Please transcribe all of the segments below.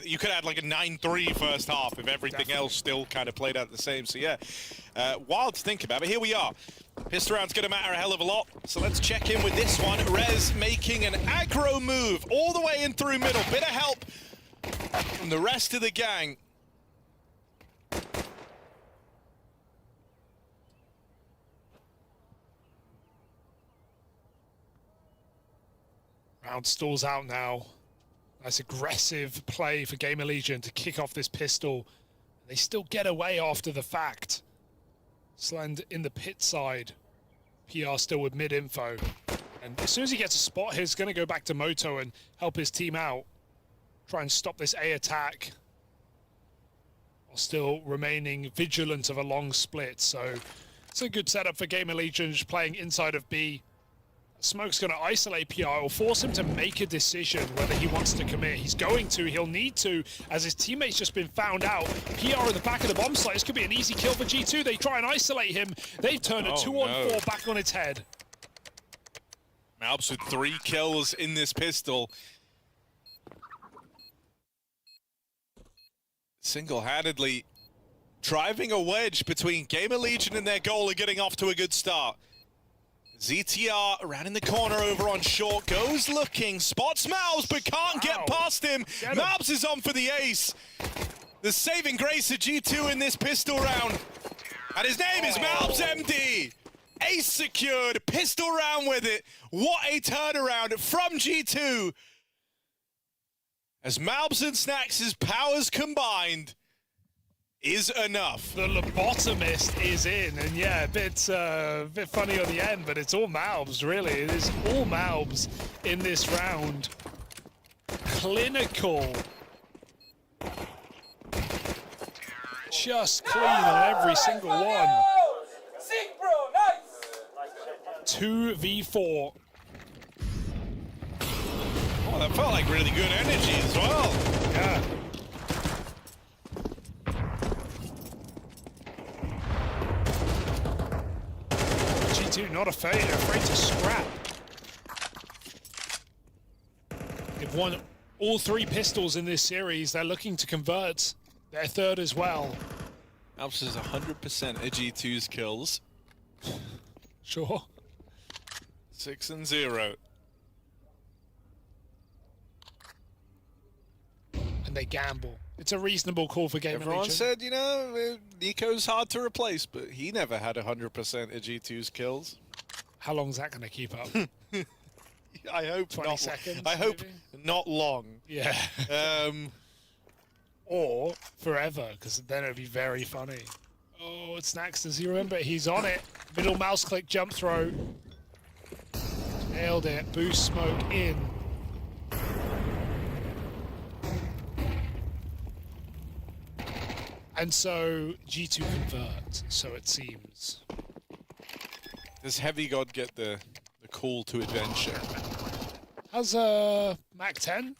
You could add like a 9-3 first half if everything else still kind of played out the same. So yeah, wild to think about. But here we are. Pistol round's going to matter a hell of a lot. So let's check in with this one. Rez making an aggro move all the way in through middle. Bit of help from the rest of the gang. Round stalls out now. Nice aggressive play for Gamerlegion to kick off this pistol. They still get away after the fact. Slend in the pit side. PR still with mid-info. And as soon as he gets a spot, he's going to go back to Moto and help his team out. Try and stop this A attack. While still remaining vigilant of a long split. So it's a good setup for Gamerlegion, just playing inside of B. Smoke's going to isolate PR or force him to make a decision whether he wants to commit. He's going to, he'll need to, as his teammate's just been found out. PR at the back of the bomb site. This could be an easy kill for G2. They try and isolate him. They've turned a 2-on-4 back on its head. Malbs with 3 kills in this pistol. Single-handedly driving a wedge between Gamerlegion and their goal and getting off to a good start. ZTR around in the corner over on short, goes looking, spots Malbs but can't get past him. Malbs is on for the ace. The saving grace of G2 in this pistol round. And his name is Malbs MD. Ace secured, pistol round with it. What a turnaround from G2. As Malbs and Snax's powers combined is enough. The lobotomist is in, and yeah, a bit funny on the end, but it's all Malbs, really. It is all Malbs in this round. Clinical. Just clean on every single one. 2v4. Oh, that felt like really good energy as well. Yeah. G2 not afraid to scrap. They've won all 3 pistols in this series. They're looking to convert their third as well. Alps is 100% of G2's kills. Sure. 6-0. And they gamble. It's a reasonable call for Gamerlegion. Everyone said, you know, Nico's hard to replace, but he never had 100% of G2's kills. How long is that going to keep up? I hope 20 not. seconds, I hope maybe? not long. Yeah. or forever, because then it'd be very funny. Oh, it's Snax. Does he remember? He's on it. Middle mouse click, jump throw. Nailed it. Boost smoke in. And so G2 convert, so it seems. Does Heavy God get the call to adventure? Has Mac 10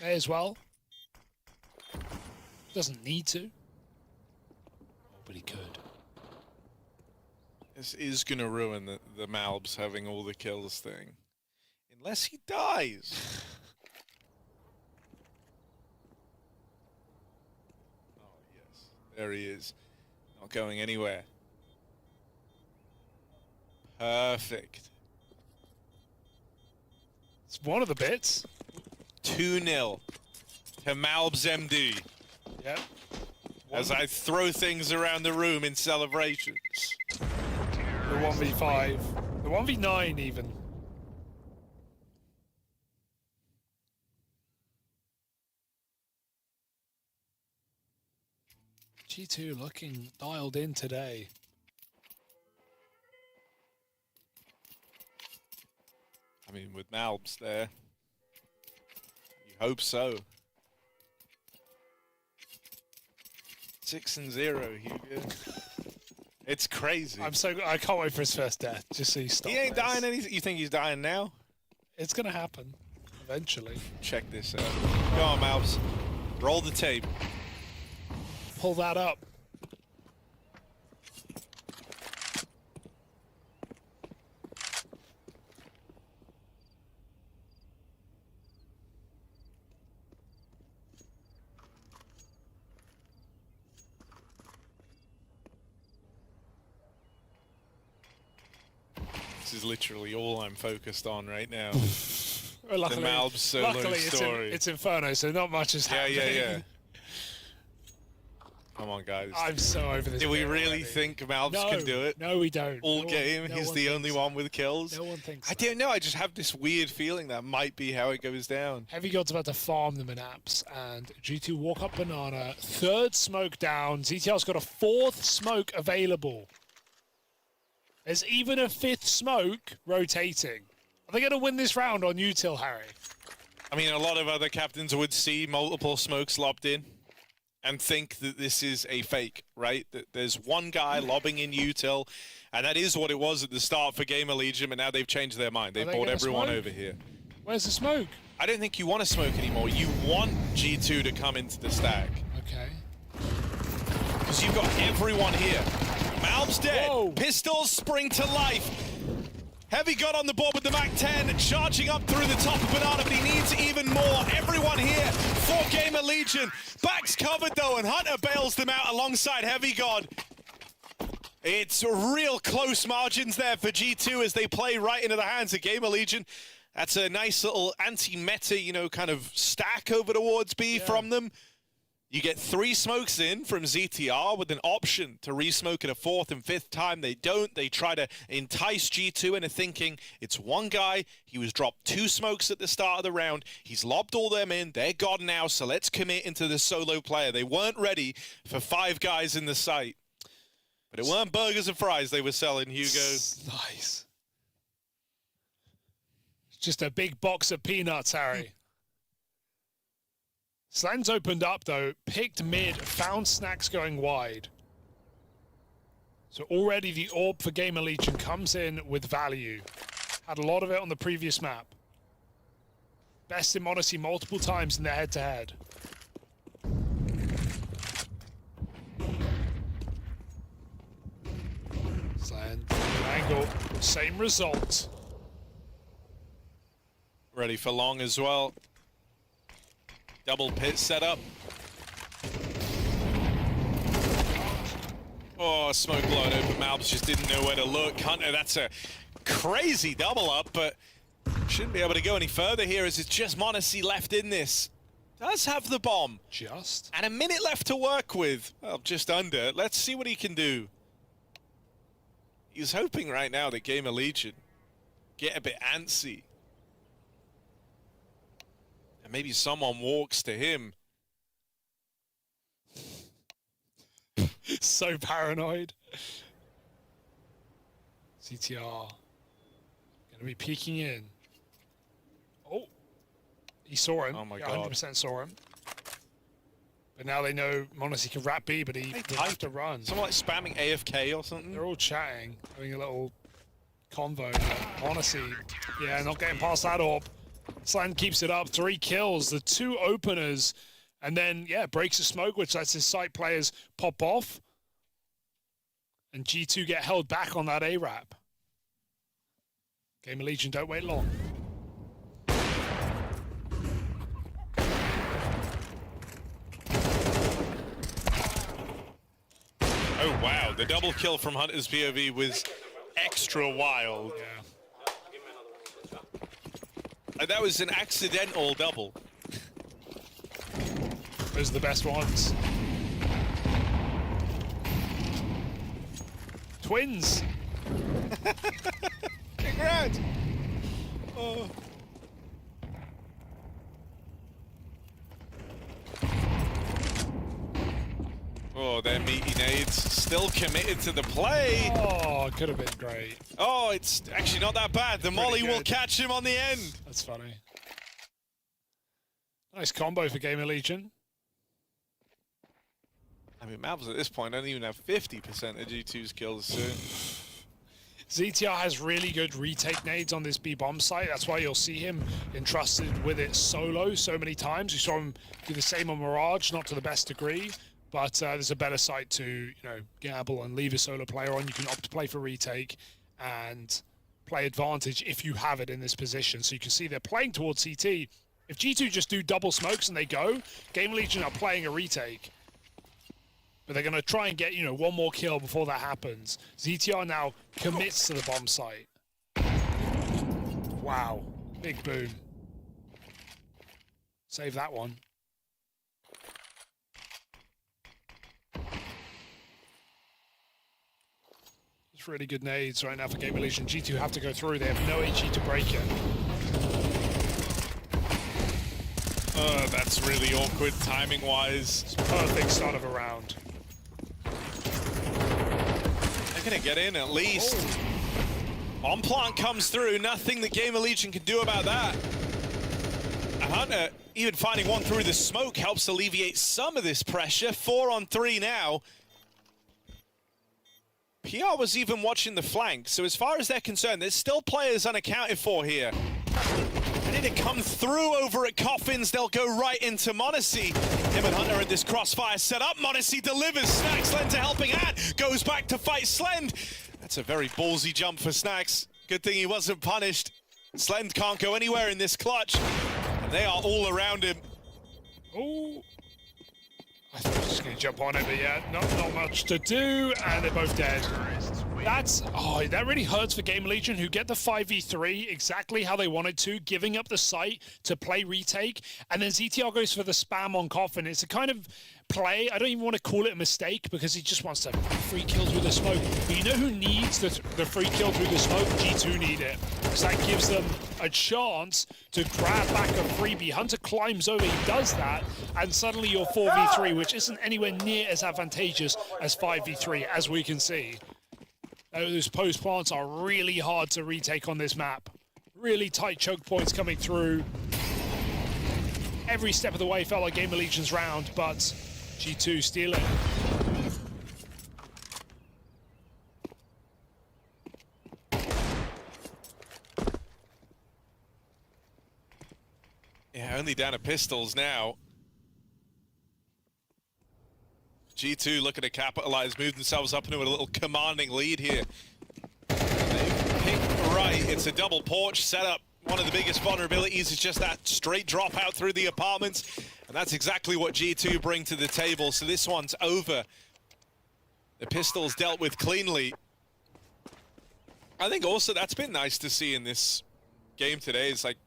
may as well. Doesn't need to. Oh, but he could. This is going to ruin the Malbs having all the kills thing. Unless he dies. Oh, yes. There he is. Not going anywhere. Perfect. It's one of the bits. 2-0 to Malbs MD. Yep. As I throw things around the room in celebrations. The 1v5. The 1v9 even. G2 looking dialed in today. I mean, with Malbs there, you hope so. 6-0, Hugo. It's crazy. I can't wait for his first death. Just so he stops. He ain't dying anything. You think he's dying now? It's gonna happen eventually. Check this out. Go on, Malbs. Roll the tape. Pull that up. This is literally all I'm focused on right now. Well, luckily, the Malbs solo story. It's Inferno, so not much is happening. Yeah. Come on, guys. I'm so over this. Do we really already. think Malbs can do it? No, we don't. All game, he's the only one with kills? No one thinks so. I don't know, I just have this weird feeling that might be how it goes down. Heavy God's about to farm them in apps, and G2 walk up banana. Third smoke down. ZTR's got a fourth smoke available. There's even a fifth smoke rotating. Are they going to win this round on util, Harry? I mean, a lot of other captains would see multiple smokes lobbed in and think that this is a fake, right? That there's one guy lobbing in util, and that is what it was at the start for Gamerlegion, but now they've changed their mind. They've brought everyone over here. Where's the smoke? I don't think you want to smoke anymore. You want G2 to come into the stack. Okay. Because you've got everyone here. Malbs dead. Whoa. Pistols spring to life. Heavy got on the board with the MAC-10, charging up through the top of Banana, but he needs even more. Everyone here for Gamerlegion. Back's covered though, and Hunter bails them out alongside Heavy God. It's real close margins there for G2 as they play right into the hands of Gamerlegion. That's a nice little anti-meta, you know, kind of stack over towards B from them. You get 3 smokes in from ZTR with an option to re-smoke it a 4th and 5th time. They don't. They try to entice G2 into thinking it's one guy. He was dropped 2 smokes at the start of the round. He's lobbed all them in. They're gone now, so let's commit into the solo player. They weren't ready for 5 guys in the site. But it weren't burgers and fries they were selling, Hugo. Nice. Just a big box of peanuts, Harry. Slan's opened up, though, picked mid, found snacks going wide. So already the orb for Gamerlegion comes in with value. Had a lot of it on the previous map. Best in Modesty multiple times in their head-to-head. Slan, angle, same result. Ready for long as well. Double pit setup. Oh, smoke blown open. Malbs just didn't know where to look. Hunter, that's a crazy double up, but shouldn't be able to go any further here as it's just Monacy left in this. Does have the bomb. Just. And a minute left to work with. Well, just under. Let's see what he can do. He's hoping right now that Gamerlegion get a bit antsy. Maybe someone walks to him. So paranoid. CTR gonna be peeking in. Oh, he saw him. Oh my God. 100% saw him. But now they know Monacy can wrap B, but he will have to run. Someone like spamming AFK or something. They're all chatting, having a little convo. Monacy, yeah, not getting past that orb. Slan keeps it up, 3 kills, the 2 openers, and then, yeah, breaks a smoke, which lets his site players pop off. And G2 get held back on that A-Rap. Gamerlegion don't wait long. Oh, wow. The double kill from Hunter's POV was extra wild. Yeah. That was an accidental double. Those are the best ones. Twins. Congrats. Oh. Oh, their meaty nades still committed to the play. Oh, it could have been great. Oh, it's actually not that bad. The molly will catch him on the end. That's funny. Nice combo for Gamerlegion. I mean, Malbs at this point don't even have 50% of G2's kills soon. ZTR has really good retake nades on this B bomb site. That's why you'll see him entrusted with it solo so many times. You saw him do the same on Mirage, not to the best degree. But there's a better site to, gamble and leave a solo player on. You can opt to play for retake and play advantage if you have it in this position. So you can see they're playing towards CT. If G2 just do double smokes and they go, Gamerlegion are playing a retake. But they're going to try and get, one more kill before that happens. ZTR now commits to the bomb site. Wow, big boom. Save that one. It's really good nades right now for Gamerlegion. G2 have to go through. They have no HE to break it. That's really awkward timing-wise. It's a perfect start of a round. They're gonna get in at least. On plant comes through. Nothing that Gamerlegion can do about that. And Hunter, even finding one through the smoke helps alleviate some of this pressure. 4 on 3 now. PR was even watching the flank, so as far as they're concerned, there's still players unaccounted for here. Ready to come through over at Coffins. They'll go right into m0NESY. Him and Hunter at this crossfire set up. m0NESY delivers. Snax lends a helping hand. Goes back to fight Slend. That's a very ballsy jump for Snax. Good thing he wasn't punished. Slend can't go anywhere in this clutch. And they are all around him. Oh, I thought I was just going to jump on it, but yeah, not much to do, and they're both dead. That really hurts for Gamerlegion, who get the 5v3 exactly how they wanted to, giving up the site to play retake, and then ZTR goes for the spam on Coffin. It's a kind of play, I don't even want to call it a mistake, because he just wants to free kill through the smoke. But you know who needs the free kill through the smoke? G2 need it, because that gives them a chance to grab back a freebie. Hunter climbs over, he does that, and suddenly you're 4v3, which isn't anywhere near as advantageous as 5v3, as we can see. Those post plants are really hard to retake on this map. Really tight choke points coming through. Every step of the way felt like Gamerlegion's round, but G2 steal it. Yeah, only down to pistols now. G2 looking to capitalize, move themselves up into a little commanding lead here. They pick right, it's a double porch setup. One of the biggest vulnerabilities is just that straight drop out through the apartments. And that's exactly what G2 bring to the table. So this one's over. The pistols dealt with cleanly. I think also that's been nice to see in this game today. It's like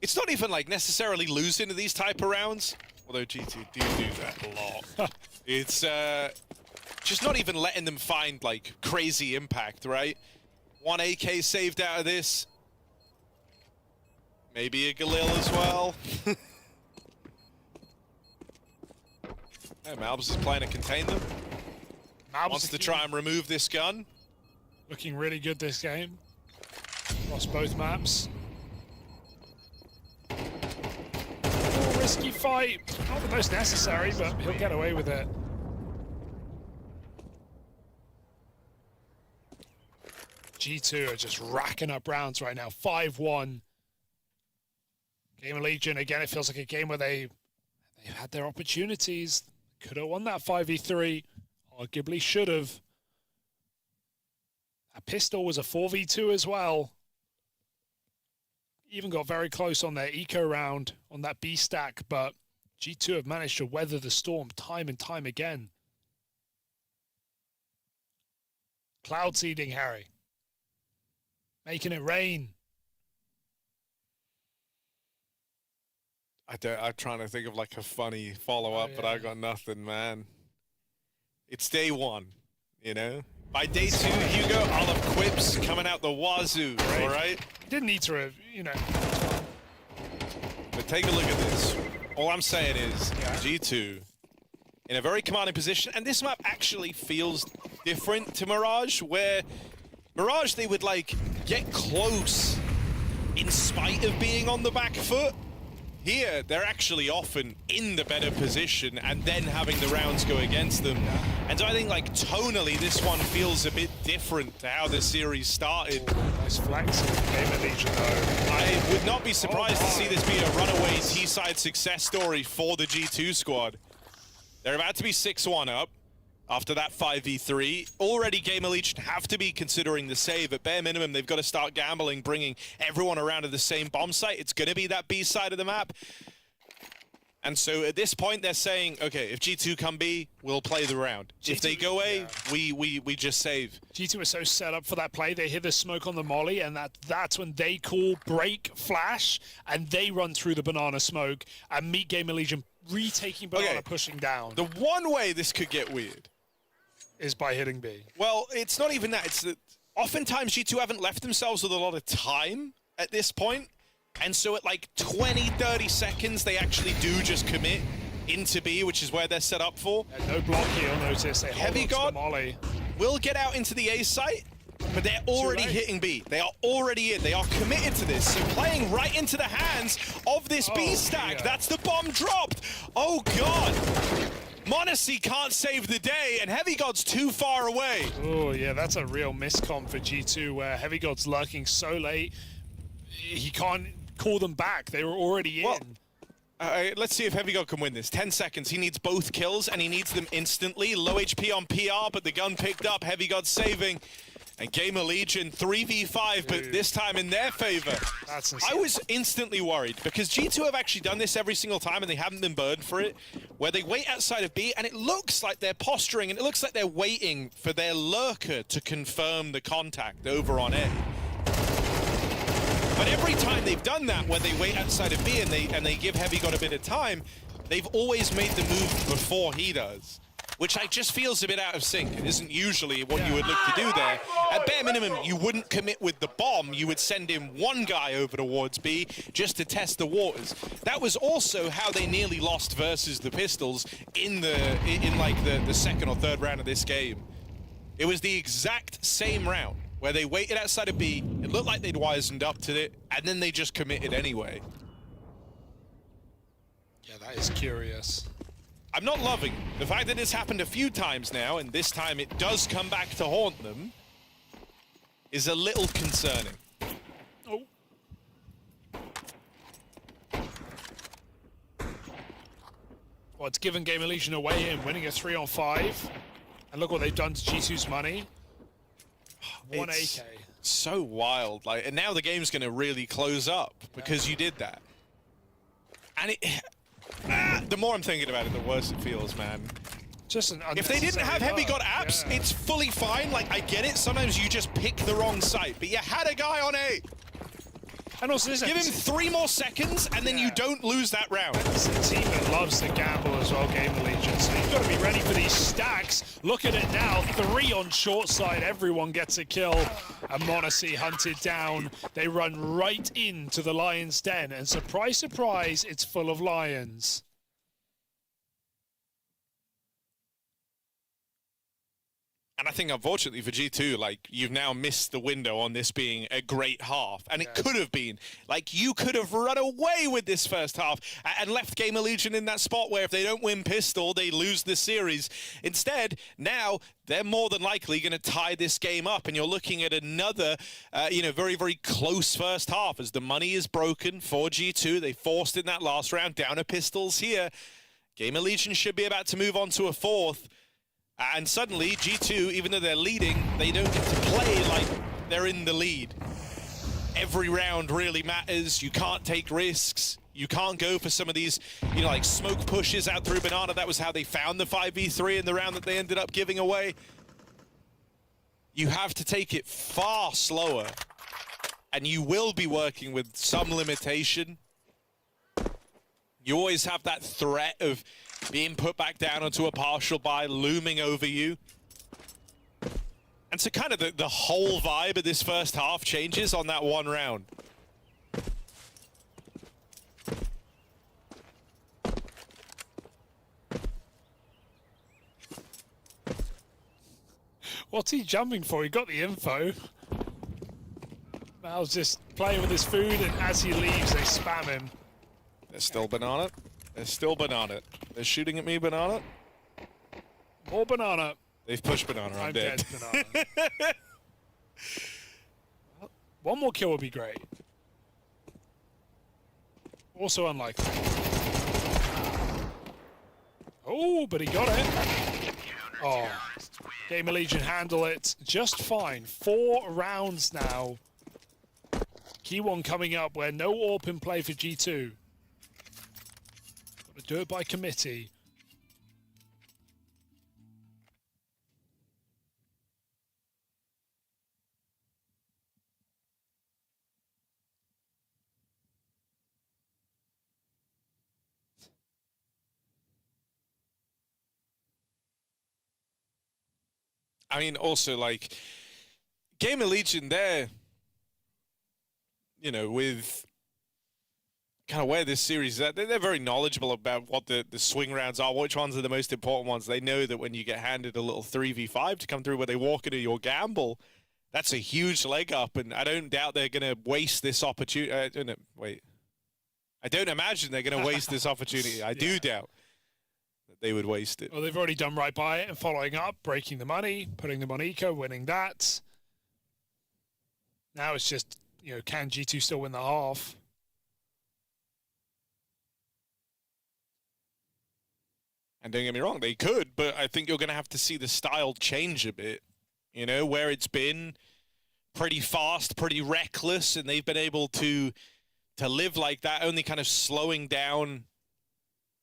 it's not even like necessarily losing to these type of rounds. Although G2 do that a lot. It's just not even letting them find like crazy impact, right? 1 AK saved out of this. Maybe a Galil as well. Yeah, Malbs is playing to contain them. Malbs Wants to try and remove this gun. Looking really good this game. Across both maps. Risky fight. Not the most necessary, but he'll get away with it. G2 are just racking up rounds right now. 5-1. Gamerlegion, again, it feels like a game where they've had their opportunities. Could have won that 5v3. Arguably should have. That pistol was a 4v2 as well. Even got very close on their eco round on that B stack, but G2 have managed to weather the storm time and time again. Cloud seeding, Harry. Making it rain. I'm trying to think of like a funny follow-up, but I got nothing, man. It's day one, you know? By day two, Hugo, I'll have quips coming out the wazoo, all right? Didn't need to, you know. But take a look at this. All I'm saying is G2 in a very commanding position, and this map actually feels different to Mirage, where Mirage, they would like get close in spite of being on the back foot. Here, they're actually often in the better position and then having the rounds go against them. And so I think, like, tonally, this one feels a bit different to how the series started. Nice flex in Gamerlegion, though. I would not be surprised to see this be a runaway T-side success story for the G2 squad. They're about to be 6-1 up after that 5v3. Already, Gamerlegion have to be considering the save. At bare minimum, they've got to start gambling, bringing everyone around to the same bomb site. It's going to be that B side of the map. And so at this point, they're saying, okay, if G2 come B, we'll play the round. If they go A, we just save. G2 are so set up for that play. They hit the smoke on the molly, and that's when they call break flash, and they run through the banana smoke and meet Gamerlegion retaking banana, pushing down. The one way this could get weird is by hitting B. Well, it's not even that. It's that oftentimes G2 haven't left themselves with a lot of time at this point. And so at like 20, 30 seconds, they actually do just commit into B, which is where they're set up for. And no block here, you'll notice. They Heavy God molly. Will get out into the A site, but they're already hitting B. They are already in. They are committed to this. So playing right into the hands of this B stack. Yeah. That's the bomb dropped. Oh, God. m0NESY can't save the day, and Heavy God's too far away. Oh, yeah, that's a real miscom for G2, where Heavy God's lurking so late, he can't call them back. They were already in. Well, let's see if Heavy God can win this. 10 seconds. He needs both kills, and he needs them instantly. Low HP on PR, but the gun picked up. Heavy God saving. And Gamerlegion 3v5, but this time in their favor. That's insane. I was instantly worried, because G2 have actually done this every single time, and they haven't been burned for it, where they wait outside of B, and it looks like they're posturing, and it looks like they're waiting for their lurker to confirm the contact over on A. But every time they've done that, where they wait outside of B and they give Heavy God a bit of time, they've always made the move before he does, which I just feels a bit out of sync. It isn't usually what you would look to do there. At bare minimum, you wouldn't commit with the bomb. You would send in one guy over towards B just to test the waters. That was also how they nearly lost versus the Pistols in like the second or third round of this game. It was the exact same round, where they waited outside of B, it looked like they'd wisened up to it, and then they just committed anyway. Yeah, that is curious. I'm not loving the fact that it's happened a few times now, and this time it does come back to haunt them, is a little concerning. Oh. Well, it's given Gamerlegion a way in, winning a 3-on-5. And look what they've done to G2's money. One AK. So wild. Like, and now the game's going to really close up because you did that. And the more I'm thinking about it, the worse it feels, man. Just an if they didn't have Heavy God apps, it's fully fine. Like, I get it. Sometimes you just pick the wrong site, but you had a guy on A. And also, give him 3 more seconds, and then you don't lose that round. It's a team that loves to gamble as well, Gamerlegion. So you've got to be ready for these stacks. Look at it now, 3 on short side. Everyone gets a kill. And m0NESY hunted down. They run right into the Lion's Den, and surprise, surprise, it's full of lions. And I think, unfortunately for G2, like, you've now missed the window on this being a great half. And it could have been. Like, you could have run away with this first half and left Gamerlegion in that spot where if they don't win Pistol, they lose the series. Instead, now, they're more than likely going to tie this game up. And you're looking at another, very, very close first half as the money is broken for G2. They forced in that last round down to Pistols here. Gamerlegion should be about to move on to a 4th. And suddenly, G2, even though they're leading, they don't get to play like they're in the lead. Every round really matters. You can't take risks. You can't go for some of these, like smoke pushes out through Banana. That was how they found the 5v3 in the round that they ended up giving away. You have to take it far slower. And you will be working with some limitation. You always have that threat of being put back down onto a partial buy looming over you. And so kind of the whole vibe of this first half changes on that one round. What's he jumping for? He got the info. Mal's just playing with his food, and as he leaves, they spam him. There's still Banana. There's still Banana. They're shooting at me, Banana. More Banana. They've pushed Banana. I'm dead. Banana. One more kill would be great. Also unlikely. Oh, but he got it. Oh, Gamerlegion handle it just fine. 4 rounds now. Key one coming up where no AWP in play for G2. Do it by committee. I mean, also, like, Gamerlegion, they're, you know, with kind of where this series is at, they're very knowledgeable about what the swing rounds are, which ones are the most important ones. They know that when you get handed a little 3v5 to come through where they walk into your gamble, that's a huge leg up, and I don't doubt they're going to waste this opportunity. I don't imagine they're going to waste this opportunity. I do doubt they would waste it. Well, they've already done right by it and following up, breaking the money, putting them on eco, winning that. Now it's just, you know, can G2 still win the half? And don't get me wrong, they could, but I think you're going to have to see the style change a bit. You know, where it's been pretty fast, pretty reckless, and they've been able to live like that, only kind of slowing down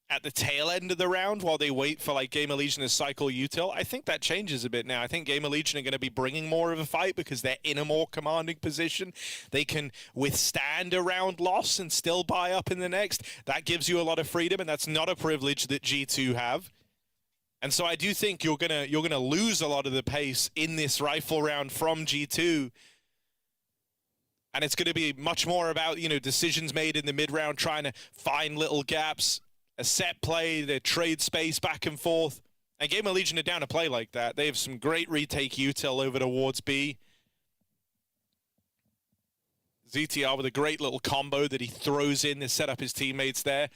at the tail end of the round while they wait for like Gamerlegion to cycle util. I think that changes a bit now. I think Gamerlegion are going to be bringing more of a fight because they're in a more commanding position. They can withstand a round loss and still buy up in the next. That gives you a lot of freedom, and that's not a privilege that G2 have. And so I do think you're gonna lose a lot of the pace in this rifle round from G2. And it's going to be much more about, you know, decisions made in the mid round, trying to find little gaps, a set play, their trade space back and forth. And Gamerlegion are down to play like that. They have some great retake util over towards B. ZTR with a great little combo that he throws in to set up his teammates there.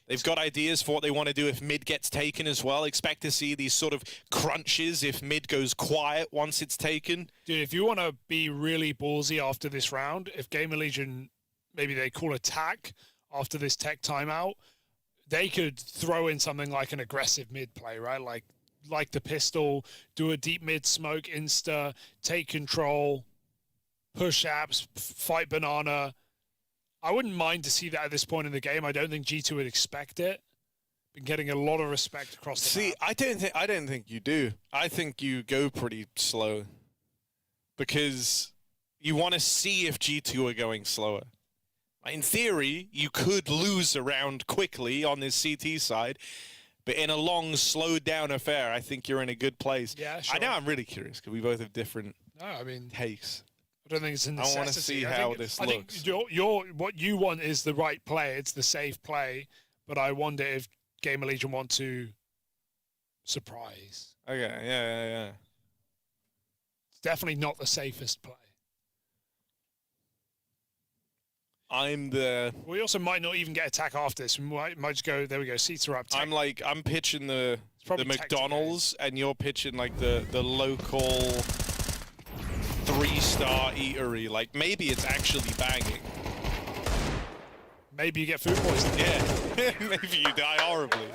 They've got ideas for what they want to do if mid gets taken as well. Expect to see these sort of crunches if mid goes quiet once it's taken. Dude, if you want to be really ballsy after this round, if Gamerlegion, maybe they call attack after this tech timeout, they could throw in something like an aggressive mid play, right? Like the pistol, do a deep mid smoke, insta, take control, push apps, fight banana. I wouldn't mind to see that at this point in the game. I don't think G2 would expect it. Been getting a lot of respect across the map. I don't think you do. I think you go pretty slow because you want to see if G2 are going slower. In theory, you could lose a round quickly on this CT side, but in a long, slowed down affair, I think you're in a good place. Yeah, sure. I know I'm really curious because we both have different takes. I don't think it's a necessity. I want to see how this looks. I think what you want is the right play. It's the safe play, but I wonder if Gamerlegion want to surprise. Okay, yeah. It's definitely not the safest play. We also might not even get attack after this. We might just go, there we go, seats are up. I'm pitching the McDonald's, and you're pitching like the local 3-star eatery. Like maybe it's actually banging. Maybe you get food poisoning. Yeah, maybe you die horribly.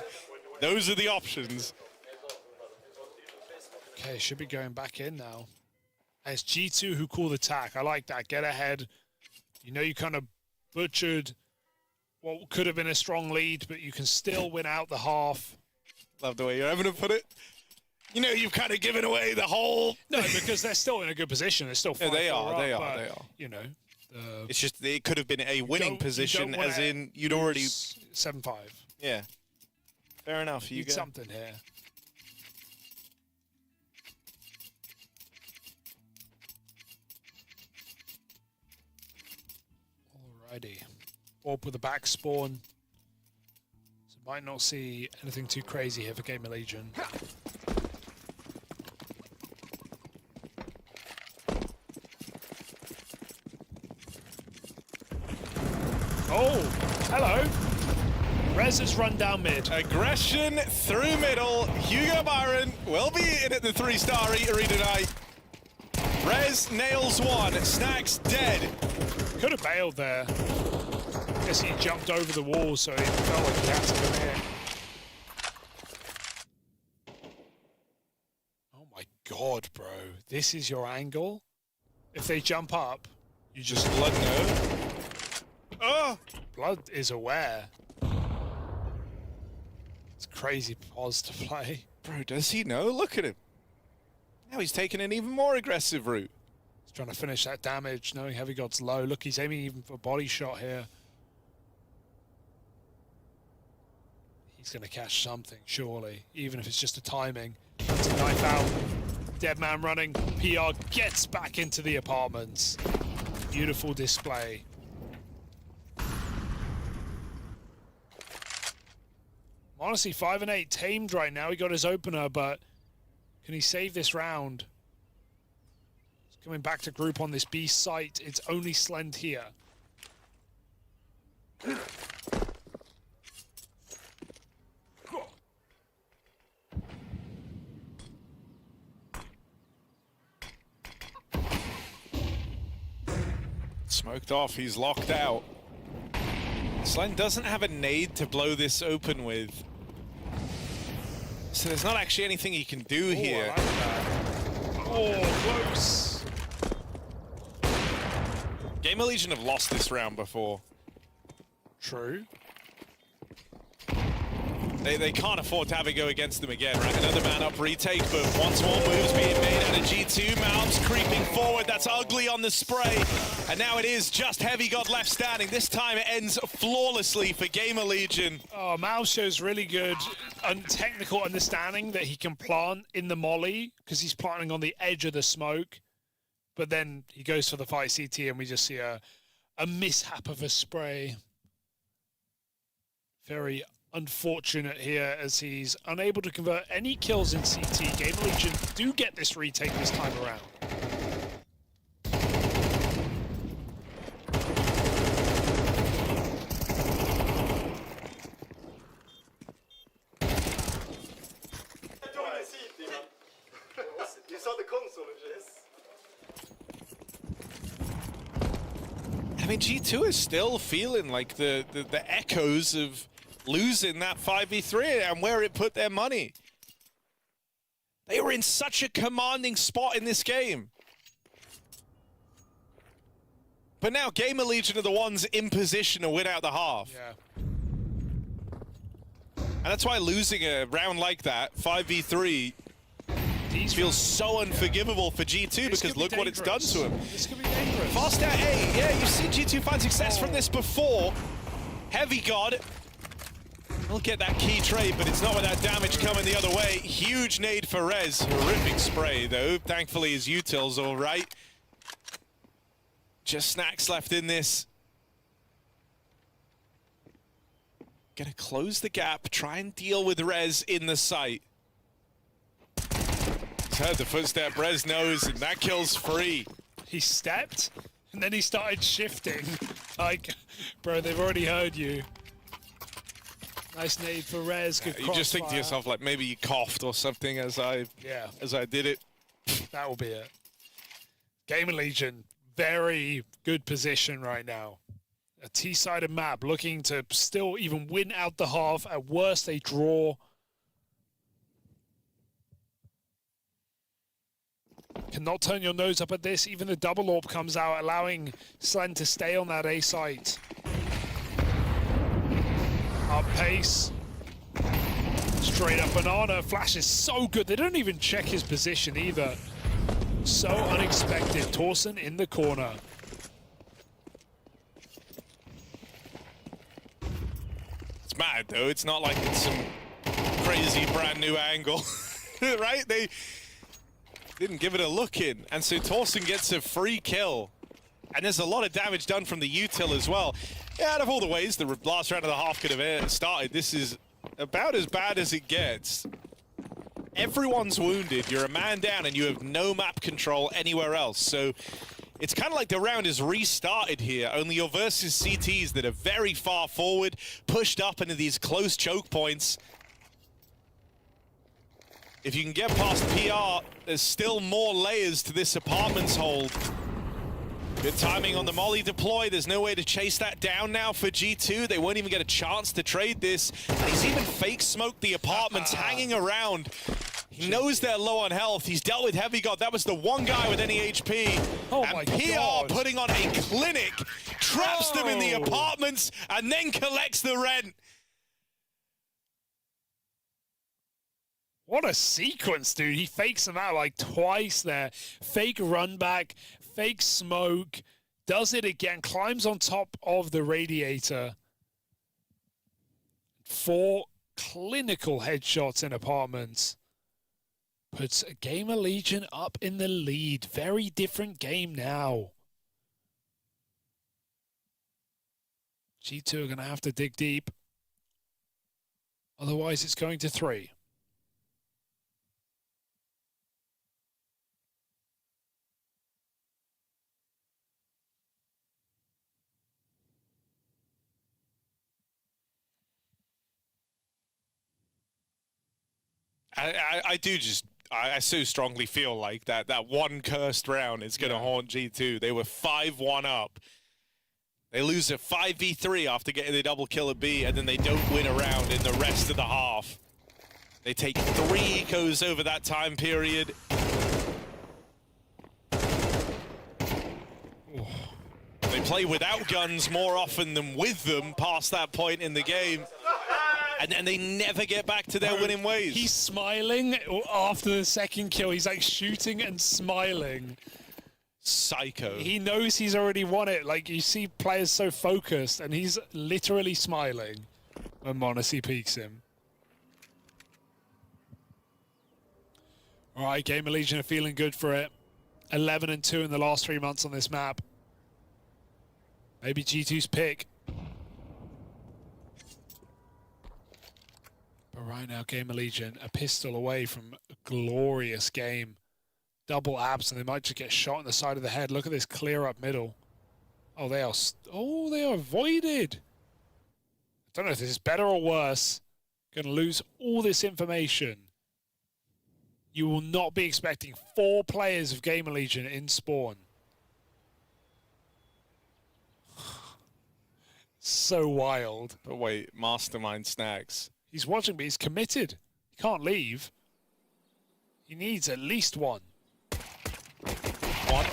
Those are the options. Okay, should be going back in now. And it's G2 who call the attack. I like that. Get ahead. You know you kind of butchered what could have been a strong lead, but you can still win out the half. Love the way you're having to put it. You know, you've kind of given away the whole... No, because they're still in a good position. They're still 5-4 they up, are. You know... it's just, it could have been a winning position, as in, you'd already... 7-5. Yeah. Fair enough. You need get something here. Alrighty. Orb with a back spawn. So might not see anything too crazy here for Gamerlegion. Oh, hello. Rez has run down mid. Aggression through middle. Hugo Byron will be in at the 3-star eatery tonight. Rez nails one. Snacks dead. Could have bailed there. Guess he jumped over the wall, so he felt like he had to come in. Oh my god, bro. This is your angle? If they jump up, you just Blood no. Oh! Blood is aware. crazy pause to play. Bro, does he know? Look at him. Now he's taking an even more aggressive route. He's trying to finish that damage, knowing Heavy God's low. Look, he's aiming even for a body shot here. He's going to catch something, surely, even if it's just a timing. That's a knife out. Dead man running. PR gets back into the apartments. Beautiful display. Honestly, 5 and 8 tamed right now. He got his opener, but can he save this round? He's coming back to group on this B site. It's only Slend here. Smoked off, he's locked out. Slend doesn't have a nade to blow this open with. So there's not actually anything he can do here. I like that. Oh, close. Gamerlegion have lost this round before. True. They can't afford to have it go against them again, right? Another man up retake, but once more moves being made out of G2. Malms creeping forward. That's ugly on the spray. And now it is just Heavy God left standing. This time it ends flawlessly for Gamerlegion. Oh, Mal shows really good technical understanding that he can plant in the molly because he's planting on the edge of the smoke. But then he goes for the fight CT and we just see a mishap of a spray. Very unfortunate here as he's unable to convert any kills in CT. Gamerlegion do get this retake this time around. You saw the console of this. I mean, G2 is still feeling like the echoes of losing that 5v3 and where it put their money. They were in such a commanding spot in this game. But now Gamerlegion are the ones in position to win out the half. Yeah. And that's why losing a round like that, 5v3, feels so unforgivable for G2 because look what it's done to him. This could be dangerous. Fast out A, yeah, you've seen G2 find success from this before. Heavy God will get that key trade, but it's not without damage coming the other way. Huge nade for Rez. Horrific spray, though. Thankfully, his util's all right. Just snacks left in this. Gonna close the gap, try and deal with Rez in the site. He's heard the footstep, Rez knows, and that kill's free. He stepped, and then he started shifting. Like, bro, they've already heard you. Nice nade for Rez. Good You just think to crossfire. yourself, like, maybe you coughed or something as I did it. That will be it. Gamerlegion, very good position right now. A T-sided map, looking to still even win out the half. At worst, they draw. Cannot turn your nose up at this. Even the double AWP comes out, allowing Slend to stay on that A site. Up pace. Straight up banana. Flash is so good. They don't even check his position either. So unexpected. Torsen in the corner. It's mad, though. It's not like it's some crazy brand new angle, right? They didn't give it a look in. And so Torsen gets a free kill. And there's a lot of damage done from the util as well. Yeah, out of all the ways the last round of the half could have started, this is about as bad as it gets. Everyone's wounded, you're a man down, and you have no map control anywhere else. So it's kind of like the round is restarted here, only you're versus CTs that are very far forward, pushed up into these close choke points. If you can get past PR, there's still more layers to this apartments hold. Good timing on the molly deploy. There's no way to chase that down now for G2. They won't even get a chance to trade this. And he's even fake smoked the apartments hanging around. He knows they're low on health. He's dealt with Heavy God. That was the one guy with any HP. Oh and my PR God. putting on a clinic, traps them in the apartments, and then collects the rent. What a sequence, dude. He fakes him out like twice there. Fake run back, fake smoke, does it again, climbs on top of the radiator. 4 clinical headshots in apartments. Puts Gamerlegion up in the lead. Very different game now. G2 are going to have to dig deep. Otherwise, it's going to 3. I so strongly feel like that one cursed round is going to haunt G2. They were 5-1 up. They lose a 5v3 after getting the double kill at B, and then they don't win a round in the rest of the half. They take 3 ecos over that time period. They play without guns more often than with them past that point in the game. And they never get back to their winning ways. He's smiling after the second kill. He's like shooting and smiling. Psycho. He knows he's already won it. Like, you see players so focused, and he's literally smiling when m0NESY peeks him. All right, Gamerlegion are feeling good for it. 11-2 in the last 3 months on this map. Maybe G2's pick. But right now, Gamerlegion, a pistol away from a glorious game. Double abs, and they might just get shot in the side of the head. Look at this clear up middle. Oh, they are avoided. I don't know if this is better or worse. Going to lose all this information. You will not be expecting 4 players of Gamerlegion in spawn. So wild. But wait, Mastermind Snacks. He's watching, but he's committed. He can't leave. He needs at least 1. 1,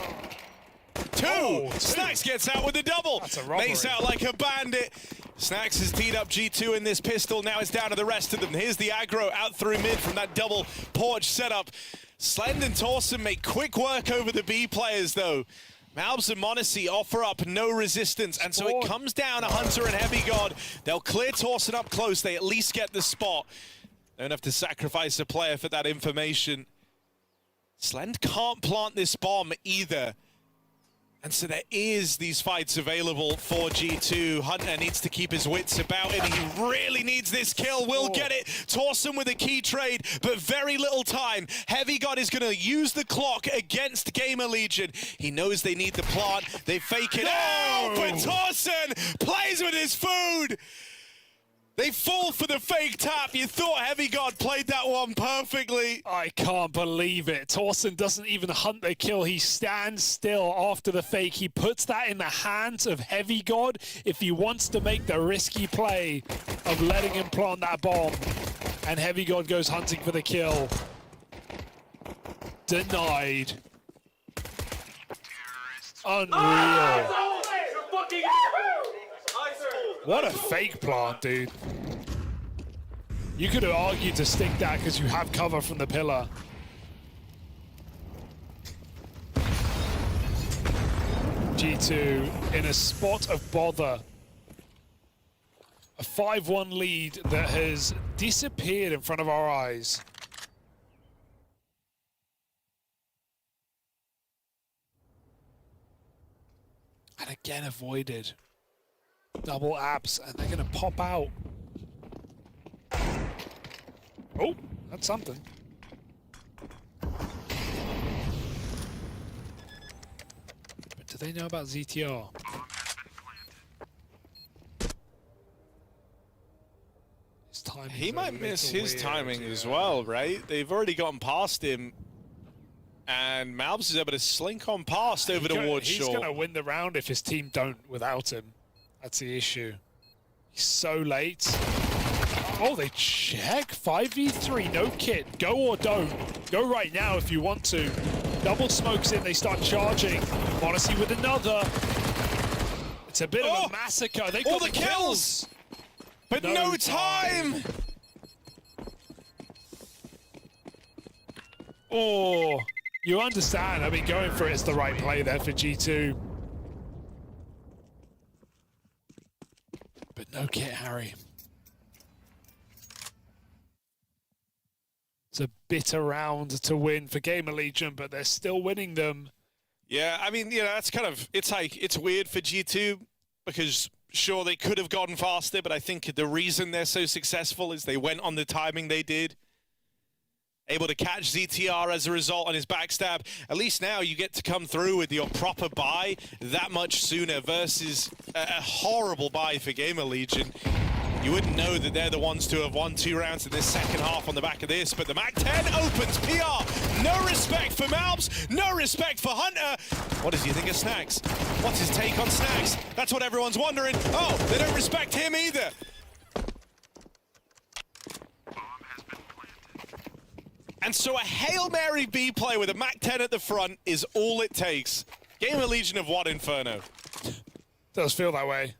2. Snacks gets out with the double. That's a robbery. Makes out like a bandit. Snacks has teed up G2 in this pistol. Now it's down to the rest of them. Here's the aggro out through mid from that double porch setup. Slend and Torsen make quick work over the B players, though. Malbs and m0NESY offer up no resistance, and so it comes down to Hunter and Heavy God. They'll clear Torsen up close. They at least get the spot. Don't have to sacrifice a player for that information. Slend can't plant this bomb either. And so there is these fights available for G2. Hunter needs to keep his wits about him. He really needs this kill. Will get it. Torsen with a key trade, but very little time. Heavy God is going to use the clock against Gamerlegion. He knows they need the plant. They fake it. Oh, but Torsen plays with his food. They fall for the fake tap. You thought Heavy God played that one perfectly. I can't believe it. Torsen doesn't even hunt the kill. He stands still after the fake. He puts that in the hands of Heavy God if he wants to make the risky play of letting him plant that bomb. And Heavy God goes hunting for the kill. Denied. Unreal. What a fake plant, dude. You could have argued to stick that because you have cover from the pillar. G2 in a spot of bother. A 5-1 lead that has disappeared in front of our eyes. And again avoided. Double abs, and they're gonna pop out. Oh, that's something. But do they know about ZTR? His timing. He might miss his timing as well, right? They've already gotten past him. And Malbs is able to slink on past over towards He's short. going to win the round if his team don't without him. That's the issue. He's so late. Oh, they check. 5v3, no kit. Go or don't. Go right now if you want to. Double smokes in, they start charging. m0NESY with another. It's a bit of a massacre. They got all the kills! But no time! Oh, you understand. I mean, going for it is the right play there for G2. But no kit, Harry. It's a bitter round to win for Gamerlegion, but they're still winning them. Yeah, I mean, you know, that's kind of, it's weird for G2 because sure, they could have gotten faster, but I think the reason they're so successful is they went on the timing they did. Able to catch ZTR as a result on his backstab. At least now you get to come through with your proper buy that much sooner versus a horrible buy for Gamerlegion. You wouldn't know that they're the ones to have won 2 rounds in this second half on the back of this, but the MAC-10 opens PR. No respect for Malbs, no respect for Hunter. What does he think of Snacks? What's his take on Snacks? That's what everyone's wondering. Oh, they don't respect him either. And so a Hail Mary B play with a MAC-10 at the front is all it takes. Gamerlegion have won Inferno. Does feel that way.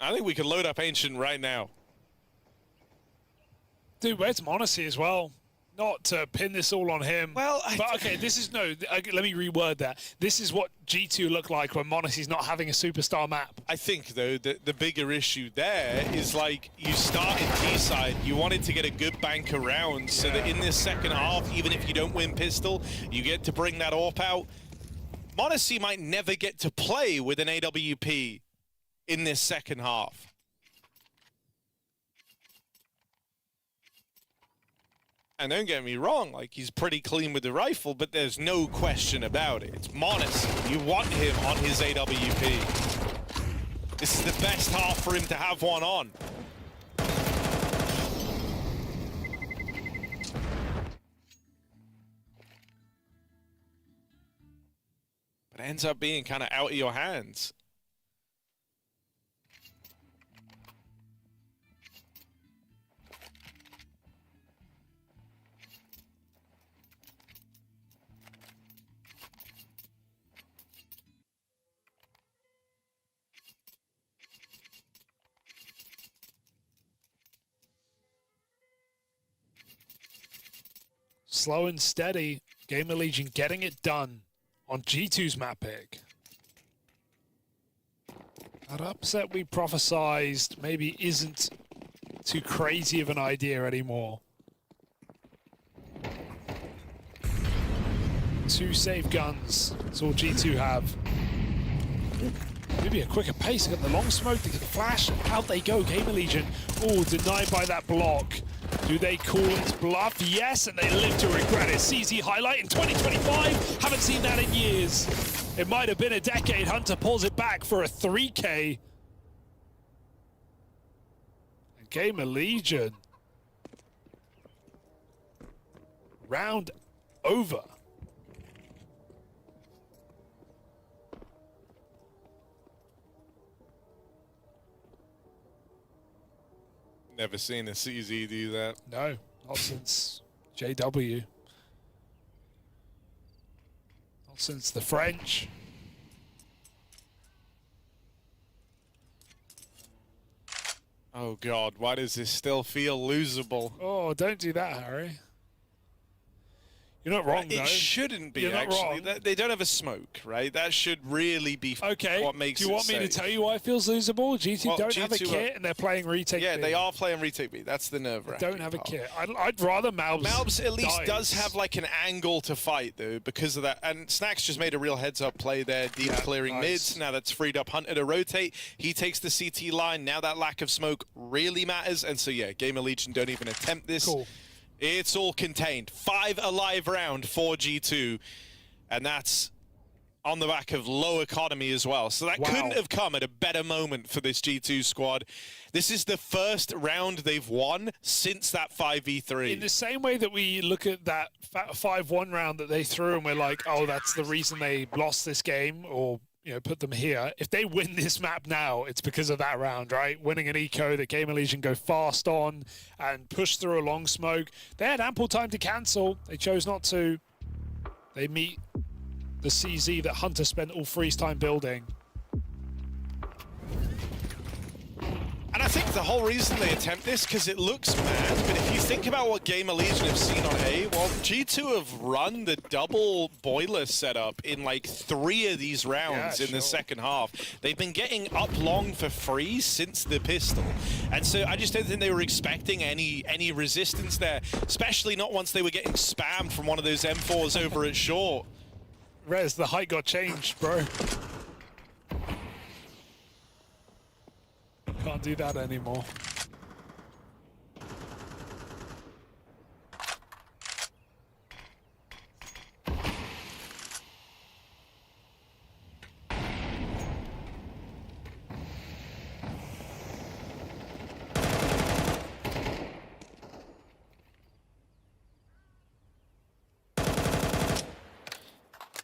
I think we could load up Ancient right now. Dude, where's Monacy as well? Not to pin this all on him. Well, but okay, this is no. Let me reword that. This is what G2 look like when Monacy's not having a superstar map. I think though the bigger issue there is like you start in T-side, you wanted to get a good bank around so that in this second half, even if you don't win pistol, you get to bring that AWP out. Monacy might never get to play with an AWP in this second half. And don't get me wrong, like he's pretty clean with the rifle, but there's no question about it. It's Monacy. You want him on his AWP. This is the best half for him to have one on. But it ends up being kind of out of your hands. Slow and steady, Gamerlegion getting it done on G2's map pick. That upset we prophesized maybe isn't too crazy of an idea anymore. 2 safe guns, that's all G2 have. Maybe a quicker pace, got the long smoke, they get the flash, out they go, Gamerlegion. Oh, denied by that block. Do they call it bluff? Yes, and they live to regret it. CZ highlight in 2025. Haven't seen that in years. It might have been a decade. Hunter pulls it back for a 3K. And Gamerlegion. Round over. Never seen a CZ do that. No, not since JW. Not since the French. Oh God, why does this still feel losable? Oh, don't do that, Harry. You're not wrong, though. It shouldn't be, You're not actually. wrong. They don't have a smoke, right? That should really be Okay. what makes it Do you want me to safe. tell you why it feels losable? G2 Well, don't have a G2 kit, and they're playing retake Yeah, B. they are playing retake B. That's the nerve-wracking Don't have a part. kit. I'd rather Malbs. Malbs at least dies. does have like an angle to fight though because of that. And Snacks just made a real heads-up play there, deep clearing nice. mids. Now that's freed up Hunter to rotate. He takes the CT line. Now that lack of smoke really matters. And so yeah, Gamerlegion don't even attempt this. Cool. It's all contained. 5 alive round for G2. And that's on the back of low economy as well. So that couldn't have come at a better moment for this G2 squad. This is the first round they've won since that 5v3. In the same way that we look at that 5-1 round that they threw and we're like, oh, that's the reason they lost this game or, you know, put them here. If they win this map now, it's because of that round, right? Winning an eco that Gamerlegion go fast on and push through a long smoke. They had ample time to cancel. They chose not to. They meet the CZ that Hunter spent all freeze time building. think the whole reason they attempt this, because it looks mad, but if you think about what Gamerlegion have seen on A, well, G2 have run the double boiler setup in like 3 of these rounds in the second half. They've been getting up long for free since the pistol. And so I just don't think they were expecting any resistance there, especially not once they were getting spammed from one of those M4s over at short. Rez, the height got changed, bro. Can't do that anymore.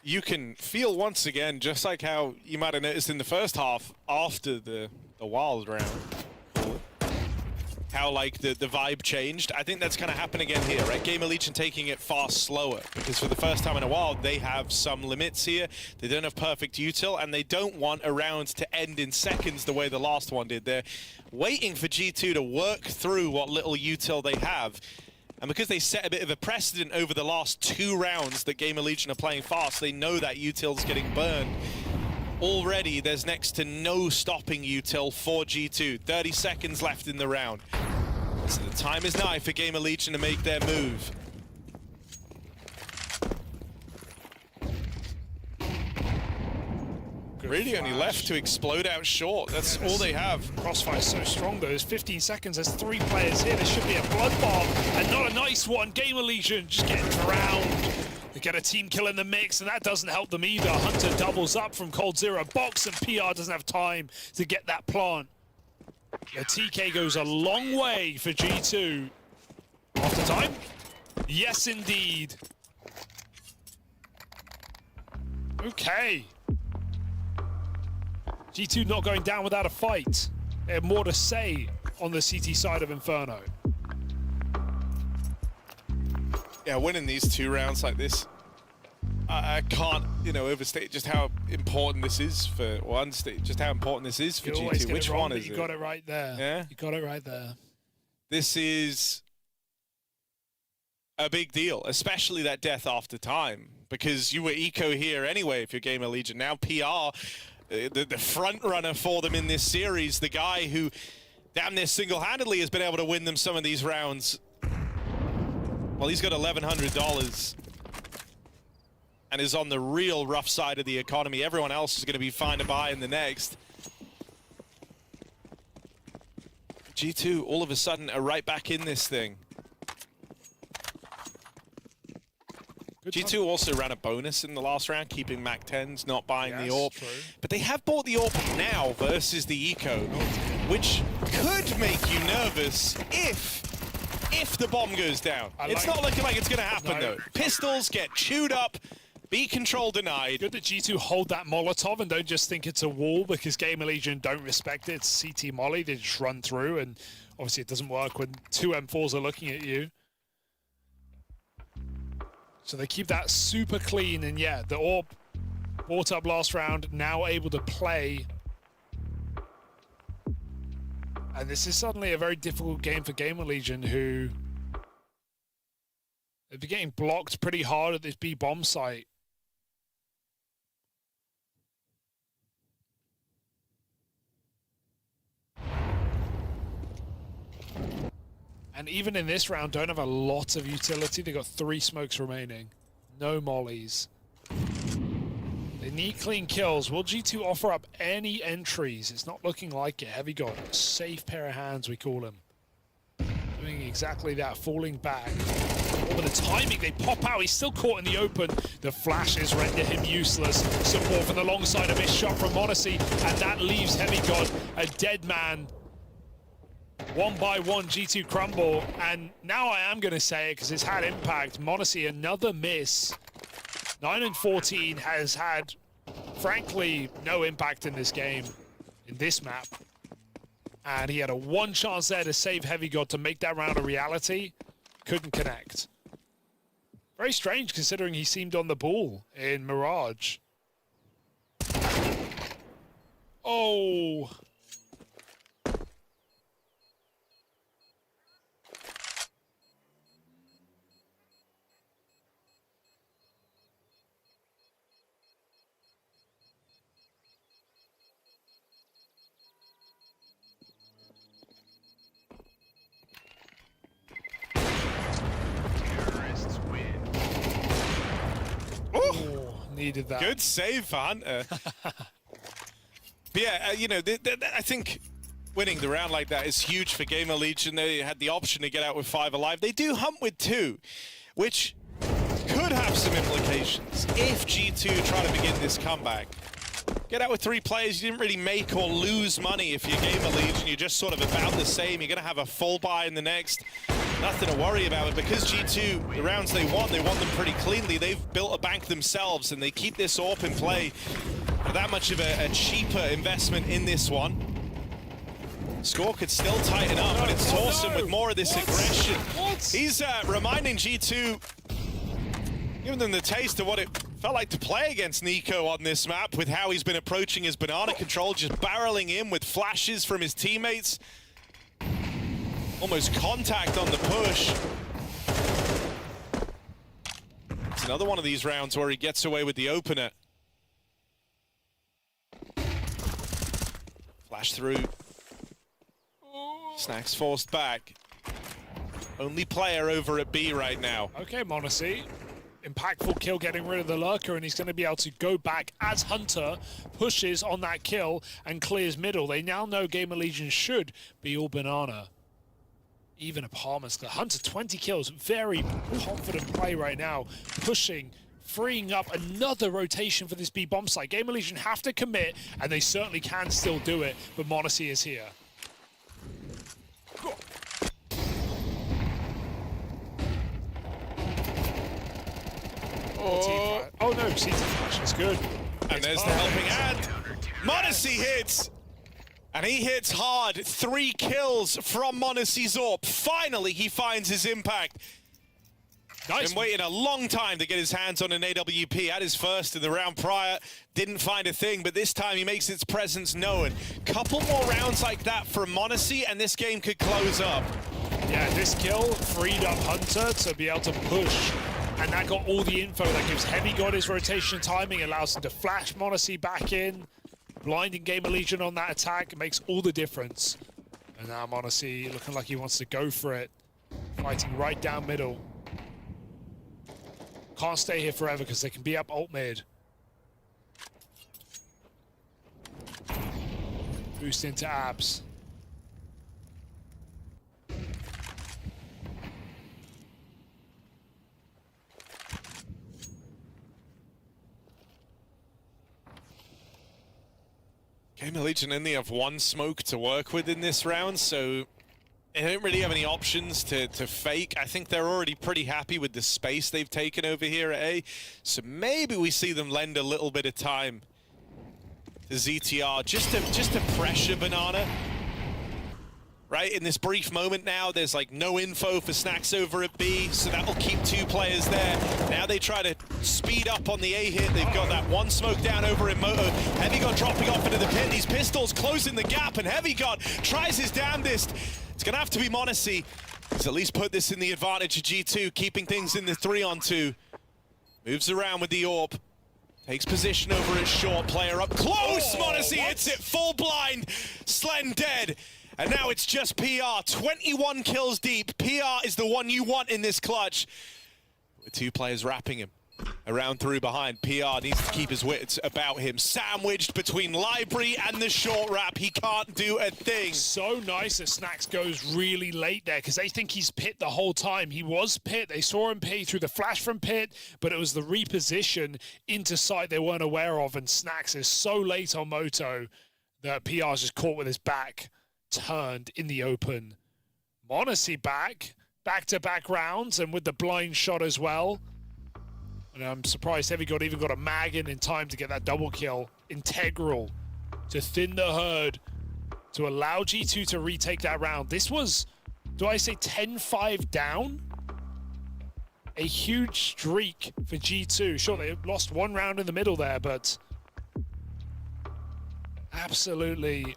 You can feel once again, just like how you might have noticed in the first half after the wild round, how like the vibe changed. I think that's going to happen again here, right? Gamerlegion taking it far slower, because for the first time in a while, they have some limits here. They don't have perfect util, and they don't want a round to end in seconds the way the last one did. They're waiting for G2 to work through what little util they have. And because they set a bit of a precedent over the last 2 rounds that Gamerlegion are playing fast, they know that util's getting burned. Already, there's next to no stopping util for G2. 30 seconds left in the round. So the time is nigh for Gamerlegion to make their move. Really only left to explode out short. That's all they have. Crossfire's so strong though. There's 15 seconds. There's 3 players here. There should be a bloodbath, and not a nice one. Gamerlegion just getting drowned. They get a team kill in the mix, and that doesn't help them either. Hunter doubles up from Cold Zero box, and PR doesn't have time to get that plant. The TK goes a long way for G2. After time? Yes, indeed. Okay. G2 not going down without a fight. They have more to say on the CT side of Inferno. Yeah, winning these 2 rounds like this, I can't, overstate just how important this is for, or understate just how important this is for G2. Which one is it? You got it right there. Yeah? You got it right there. This is a big deal, especially that death after time, because you were eco here anyway if you're Gamerlegion. Now PR, the front runner for them in this series, the guy who damn near single-handedly has been able to win them some of these rounds. Well, he's got $1,100 and is on the real rough side of the economy. Everyone else is going to be fine to buy in the next. G2 all of a sudden are right back in this thing. G2 also ran a bonus in the last round, keeping Mac 10s, not buying the AWP. True. But they have bought the AWP now versus the Eco, which could make you nervous if the bomb goes down. It's not looking like it's going to happen, though. Pistols get chewed up, B control denied. Good that G2 hold that Molotov and don't just think it's a wall, because Gamerlegion don't respect it. It's CT Molly, they just run through, and obviously it doesn't work when 2 M4s are looking at you. So they keep that super clean, and yeah, the AWP bought up last round, now able to play. And this is suddenly a very difficult game for Gamerlegion, who they've been getting blocked pretty hard at this B bomb site. And even in this round, don't have a lot of utility. They got 3 smokes remaining. No mollies. They need clean kills. Will G2 offer up any entries? It's not looking like it. Heavy got a safe pair of hands, we call him. Doing exactly that, falling back. Oh, but the timing, they pop out. He's still caught in the open. The flashes render him useless. Support from the long side, a missed shot from Monacy, and that leaves Heavy God a dead man. 1 by 1, G2 crumble, and now I am going to say it because it's had impact. Monacy, another miss. 9 and 14 has had, frankly, no impact in this game, in this map. And he had a 1 chance there to save Heavy God to make that round a reality. Couldn't connect. Very strange considering he seemed on the ball in Mirage. Oh. Needed that. Good save for Hunter. But yeah, you know, I think winning the round like that is huge for Gamerlegion. They had the option to get out with 5 alive. They do hunt with 2, which could have some implications if G2 try to begin this comeback. Get out with 3 players, you didn't really make or lose money if you're Gamerlegion. You're just sort of about the same. You're going to have a full buy in the next. Nothing to worry about. But because G2, the rounds they won them pretty cleanly. They've built a bank themselves, and they keep this AWP in play for that much of a cheaper investment in this one. Score could still tighten up, but it's Torsen with more of this aggression. He's reminding G2, giving them the taste of what it felt like to play against Nico on this map, with how he's been approaching his banana control, just barreling in with flashes from his teammates. Almost contact on the push. It's another one of these rounds where he gets away with the opener. Flash through. Snacks forced back. Only player over at B right now. Okay, m0NESY. Impactful kill getting rid of the lurker, and he's going to be able to go back as Hunter pushes on that kill and clears middle. They now know Gamerlegion should be all banana. Even Apartments. Hunter 20 kills, very confident play right now, pushing, freeing up another rotation for this B bomb site. Gamerlegion have to commit, and they certainly can still do it, but m0NESY is here. Oh no, CT flash is good. And there's the helping hand. m0NESY hits! And he hits hard. 3 kills from m0NESY's AWP. Finally, he finds his impact. Nice. Been waiting a long time to get his hands on an AWP. At his first in the round prior, didn't find a thing, but this time he makes its presence known. Couple more rounds like that from m0NESY, and this game could close up. Yeah, this kill freed up Hunter to be able to push, and that got all the info. That gives Heavy God his rotation timing, allows him to flash m0NESY back in, blinding Gamerlegion on that attack. It makes all the difference. And now m0NESY looking like he wants to go for it, fighting right down middle. Can't stay here forever because they can be up ult mid. Boost into abs. Gamerlegion only have 1 smoke to work with in this round, so they don't really have any options to fake. I think they're already pretty happy with the space they've taken over here at A, so maybe we see them lend a little bit of time to ZTR just to pressure Banana. Right, in this brief moment now, there's like no info for Snacks over at B, so that'll keep 2 players there. Now they try to speed up on the A hit. They've got that 1 smoke down over in Moto. Heavy God dropping off into the pit. These pistols closing the gap, and Heavy God tries his damnedest. It's gonna have to be m0NESY. He's at least put this in the advantage of G2, keeping things in the 3-on-2. Moves around with the AWP. Takes position over at short, player up close. m0NESY hits it full blind. Slen dead. And now it's just PR, 21 kills deep. PR is the one you want in this clutch. With 2 players wrapping him around through behind. PR needs to keep his wits about him. Sandwiched between Library and the short wrap. He can't do a thing. So nice that Snacks goes really late there because they think he's pit the whole time. He was pit. They saw him pit through the flash from pit, but it was the reposition into site they weren't aware of, and Snacks is so late on Moto that PR's just caught with his back turned in the open. m0NESY back-to-back rounds, and with the blind shot as well. And I'm surprised Heavy God even got a mag in time to get that double kill. Integral to thin the herd, to allow G2 to retake that round. This was, do I say 10-5 down? A huge streak for G2. Sure, they lost 1 round in the middle there, but absolutely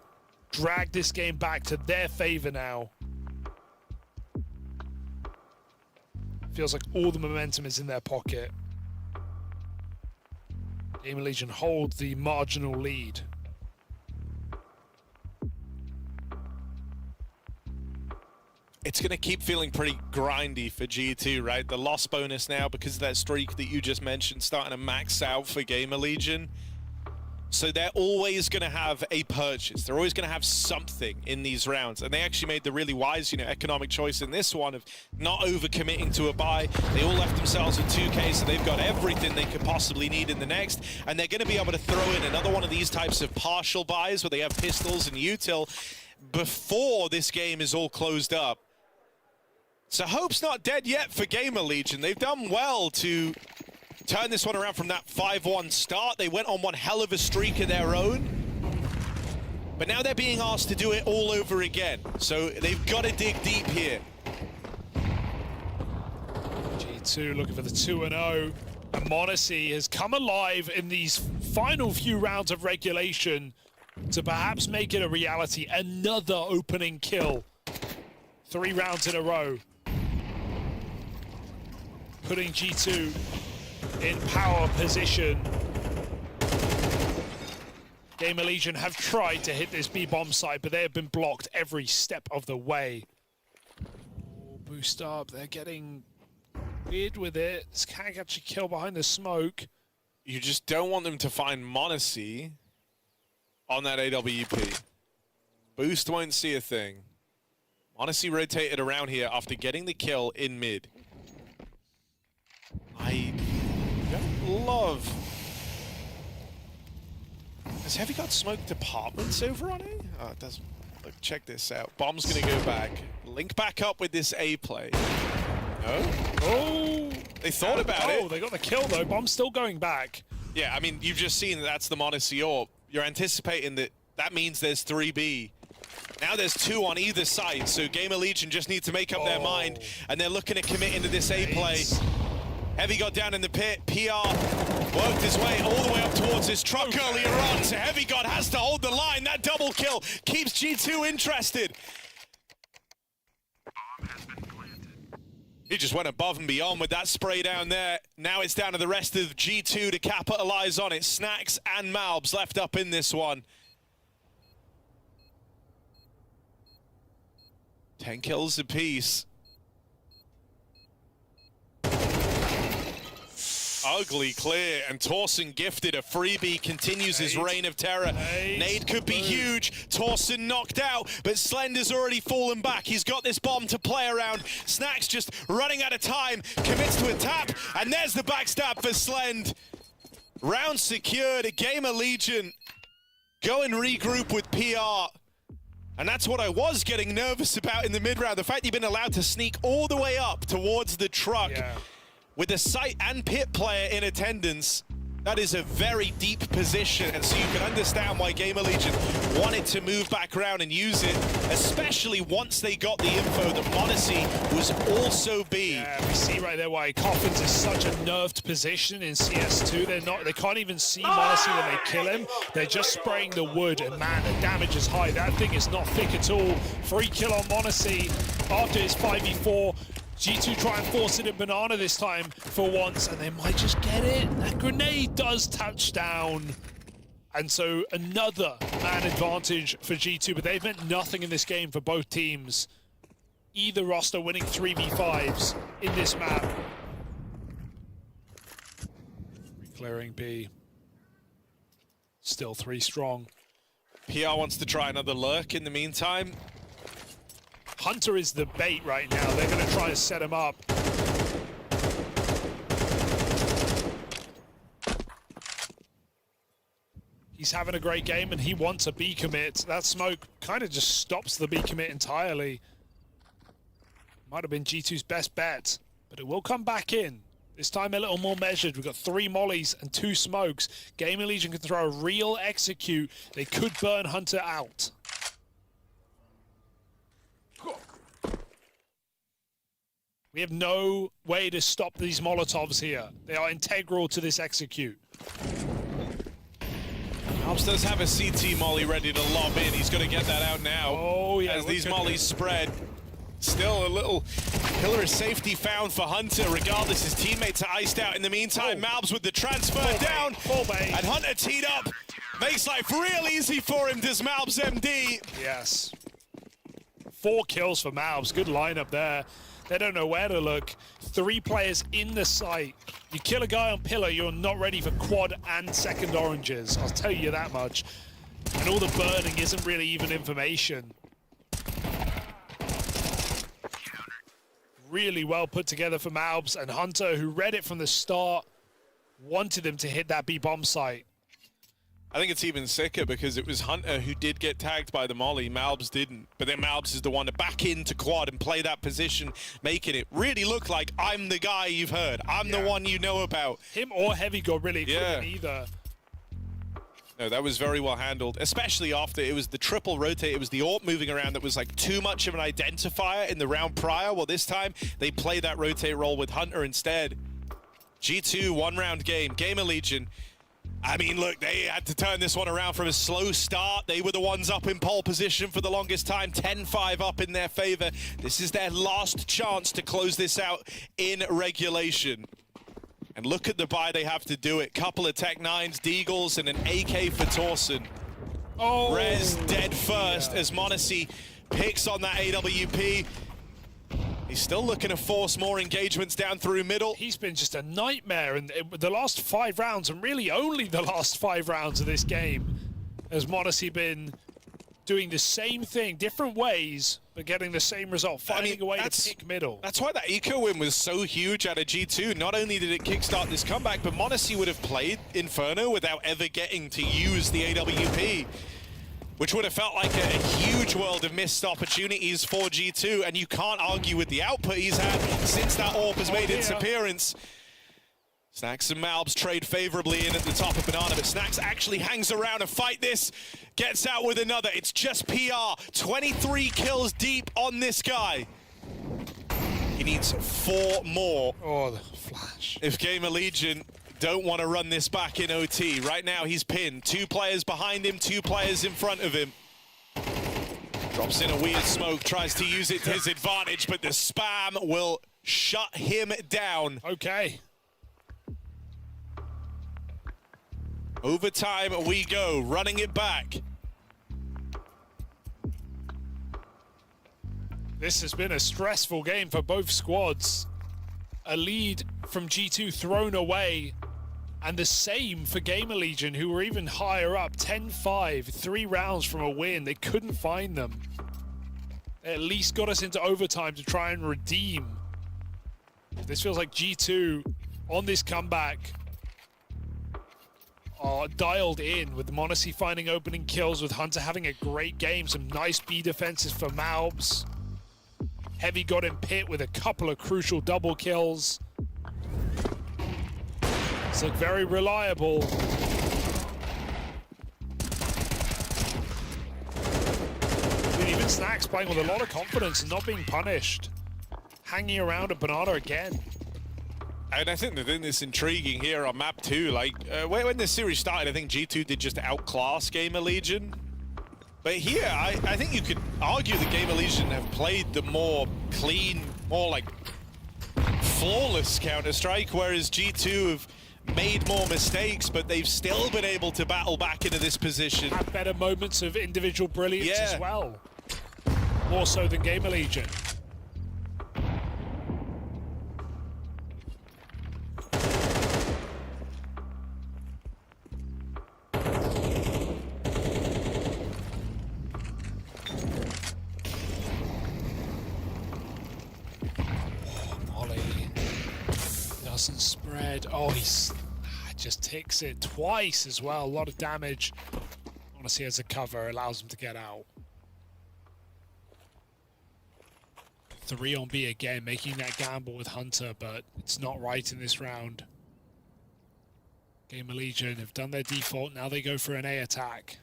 drag this game back to their favor now. Feels like all the momentum is in their pocket. Gamerlegion hold the marginal lead. It's going to keep feeling pretty grindy for G2, right? The loss bonus now, because of that streak that you just mentioned, starting to max out for Gamerlegion. So they're always going to have a purchase. They're always going to have something in these rounds. And they actually made the really wise, economic choice in this one of not overcommitting to a buy. They all left themselves with 2K, so they've got everything they could possibly need in the next. And they're going to be able to throw in another one of these types of partial buys where they have pistols and util before this game is all closed up. So hope's not dead yet for Gamerlegion. They've done well to turn this one around from that 5-1 start. They went on one hell of a streak of their own. But now they're being asked to do it all over again. So they've got to dig deep here. G2 looking for the 2-0. And monacy has come alive in these final few rounds of regulation to perhaps make it a reality. Another opening kill. 3 rounds in a row. Putting G2 in power position. Gamerlegion have tried to hit this B-bomb site, but they have been blocked every step of the way. Oh, boost up, they're getting weird with it. This can't actually kill behind the smoke. You just don't want them to find monacy on that AWP. Boost won't see a thing. monacy rotated around here after getting the kill in mid. I don't love... Has Heavy got smoked apartments over on it? Oh, it doesn't. Look, check this out. Bomb's gonna go back. Link back up with this A play. No? Oh! They thought about it. Oh, they got the kill though. Bomb's still going back. Yeah, I mean, you've just seen that that's the monacy AWP. You're anticipating that that means there's 3B. Now there's 2 on either side, so Gamerlegion just need to make up their mind, and they're looking to commit into this A play. Heavy got down in the pit. PR worked his way all the way up towards his truck earlier on. So Heavy God has to hold the line. That double kill keeps G2 interested. He just went above and beyond with that spray down there. Now it's down to the rest of G2 to capitalize on it. Snacks and Malbs left up in this one. 10 kills apiece. Ugly clear, and Torsen gifted a freebie, continues his reign of terror. Nade could be huge. Torsen knocked out, but Slender's already fallen back. He's got this bomb to play around. Snacks just running out of time, commits to a tap, and there's the backstab for Slend. Round secured, a Gamerlegion. Go and regroup with PR. And that's what I was getting nervous about in the mid-round. The fact you've been allowed to sneak all the way up towards the truck. Yeah. With the site and pit player in attendance, that is a very deep position, and so you can understand why Gamerlegion wanted to move back around and use it, especially once they got the info that monacy was also B. Yeah, we see right there why Coffins is such a nerved position in CS2. They can't even see monacy when they kill him. They're just spraying the wood, and man, the damage is high. That thing is not thick at all. Free kill on monacy after his 5v4. G2 try and force it in banana this time for once, and they might just get it. That grenade does touch down. And so another man advantage for G2, but they've meant nothing in this game for both teams. Either roster winning 3v5s in this map. Clearing B. Still 3 strong. PR wants to try another lurk in the meantime. Hunter is the bait right now. They're going to try to set him up. He's having a great game and he wants a B commit. That smoke kind of just stops the B commit entirely. Might have been G2's best bet, but it will come back in. This time a little more measured. We've got 3 mollies and 2 smokes. Gamerlegion can throw a real execute. They could burn Hunter out. We have no way to stop these Molotovs here. They are integral to this execute. Alps does have a CT molly ready to lob in. He's going to get that out now. Oh, yeah. As these mollies spread. Still a little pillar of safety found for Hunter. Regardless, his teammates are iced out. In the meantime, Malbs with the transfer down. And Hunter teed up. Makes life real easy for him, does Malbs MD. Yes. 4 kills for Malbs. Good lineup there. They don't know where to look. 3 players in the site. You kill a guy on pillar, you're not ready for quad and second oranges. I'll tell you that much. And all the burning isn't really even information. Really well put together for Malbs, and Hunter, who read it from the start, wanted them to hit that B bomb site. I think it's even sicker because it was Hunter who did get tagged by the molly. Malbs didn't. But then Malbs is the one to back into quad and play that position, making it really look like I'm the guy you've heard. I'm the one you know about. Him or Heavy got really couldn't either. No, that was very well handled, especially after it was the triple rotate. It was the AWP moving around that was like too much of an identifier in the round prior. Well, this time they play that rotate role with Hunter instead. G2 one-round game. Gamerlegion. I mean, look, they had to turn this one around from a slow start. They were the ones up in pole position for the longest time, 10-5 up in their favor. This is their last chance to close this out in regulation. And look at the buy they have to do it. Couple of Tech 9s, Deagles, and an AK for Torsen. Oh, Rez dead first as m0NESY picks on that AWP. He's still looking to force more engagements down through middle. He's been just a nightmare in the last 5 rounds, and really only the last 5 rounds of this game, has m0NESY been doing the same thing, different ways, but getting the same result, finding a way to pick middle. That's why that eco win was so huge out of G2. Not only did it kickstart this comeback, but m0NESY would have played Inferno without ever getting to use the AWP, which would have felt like a huge world of missed opportunities for G2, and you can't argue with the output he's had since that AWP has made its appearance. Snax and Malbs trade favorably in at the top of Banana, but Snax actually hangs around to fight this, gets out with another. It's just PR, 23 kills deep on this guy. He needs 4 more. Oh, the flash. If Gamerlegion don't want to run this back in OT. Right now he's pinned. 2 players behind him, 2 players in front of him. Drops in a weird smoke, tries to use it to his advantage, but the spam will shut him down. Okay. Overtime we go, running it back. This has been a stressful game for both squads. A lead from G2 thrown away, and the same for Gamerlegion, who were even higher up, 10-5, 3 rounds from a win. They couldn't find them. They at least got us into overtime to try and redeem. This feels like G2 on this comeback are dialed in, with m0NESY finding opening kills, with Hunter having a great game. Some nice B defenses for Malbs. Heavy got in pit with a couple of crucial double kills. It's like very reliable. I mean, even Snax playing with a lot of confidence and not being punished. Hanging around at Banana again. And I think the thing that's intriguing here on map 2, like, when this series started, I think G2 did just outclass Gamerlegion. But here, I think you could argue that Gamerlegion have played the more clean, more like flawless Counter-Strike, whereas G2 have made more mistakes, but they've still been able to battle back into this position. Have better moments of individual brilliance as well. More so than Gamerlegion. Doesn't spread. Oh, he's just ticks it twice as well. A lot of damage. m0NESY has a cover, allows him to get out. 3 on B again, making that gamble with Hunter, but it's not right in this round. Gamerlegion have done their default, now they go for an A attack.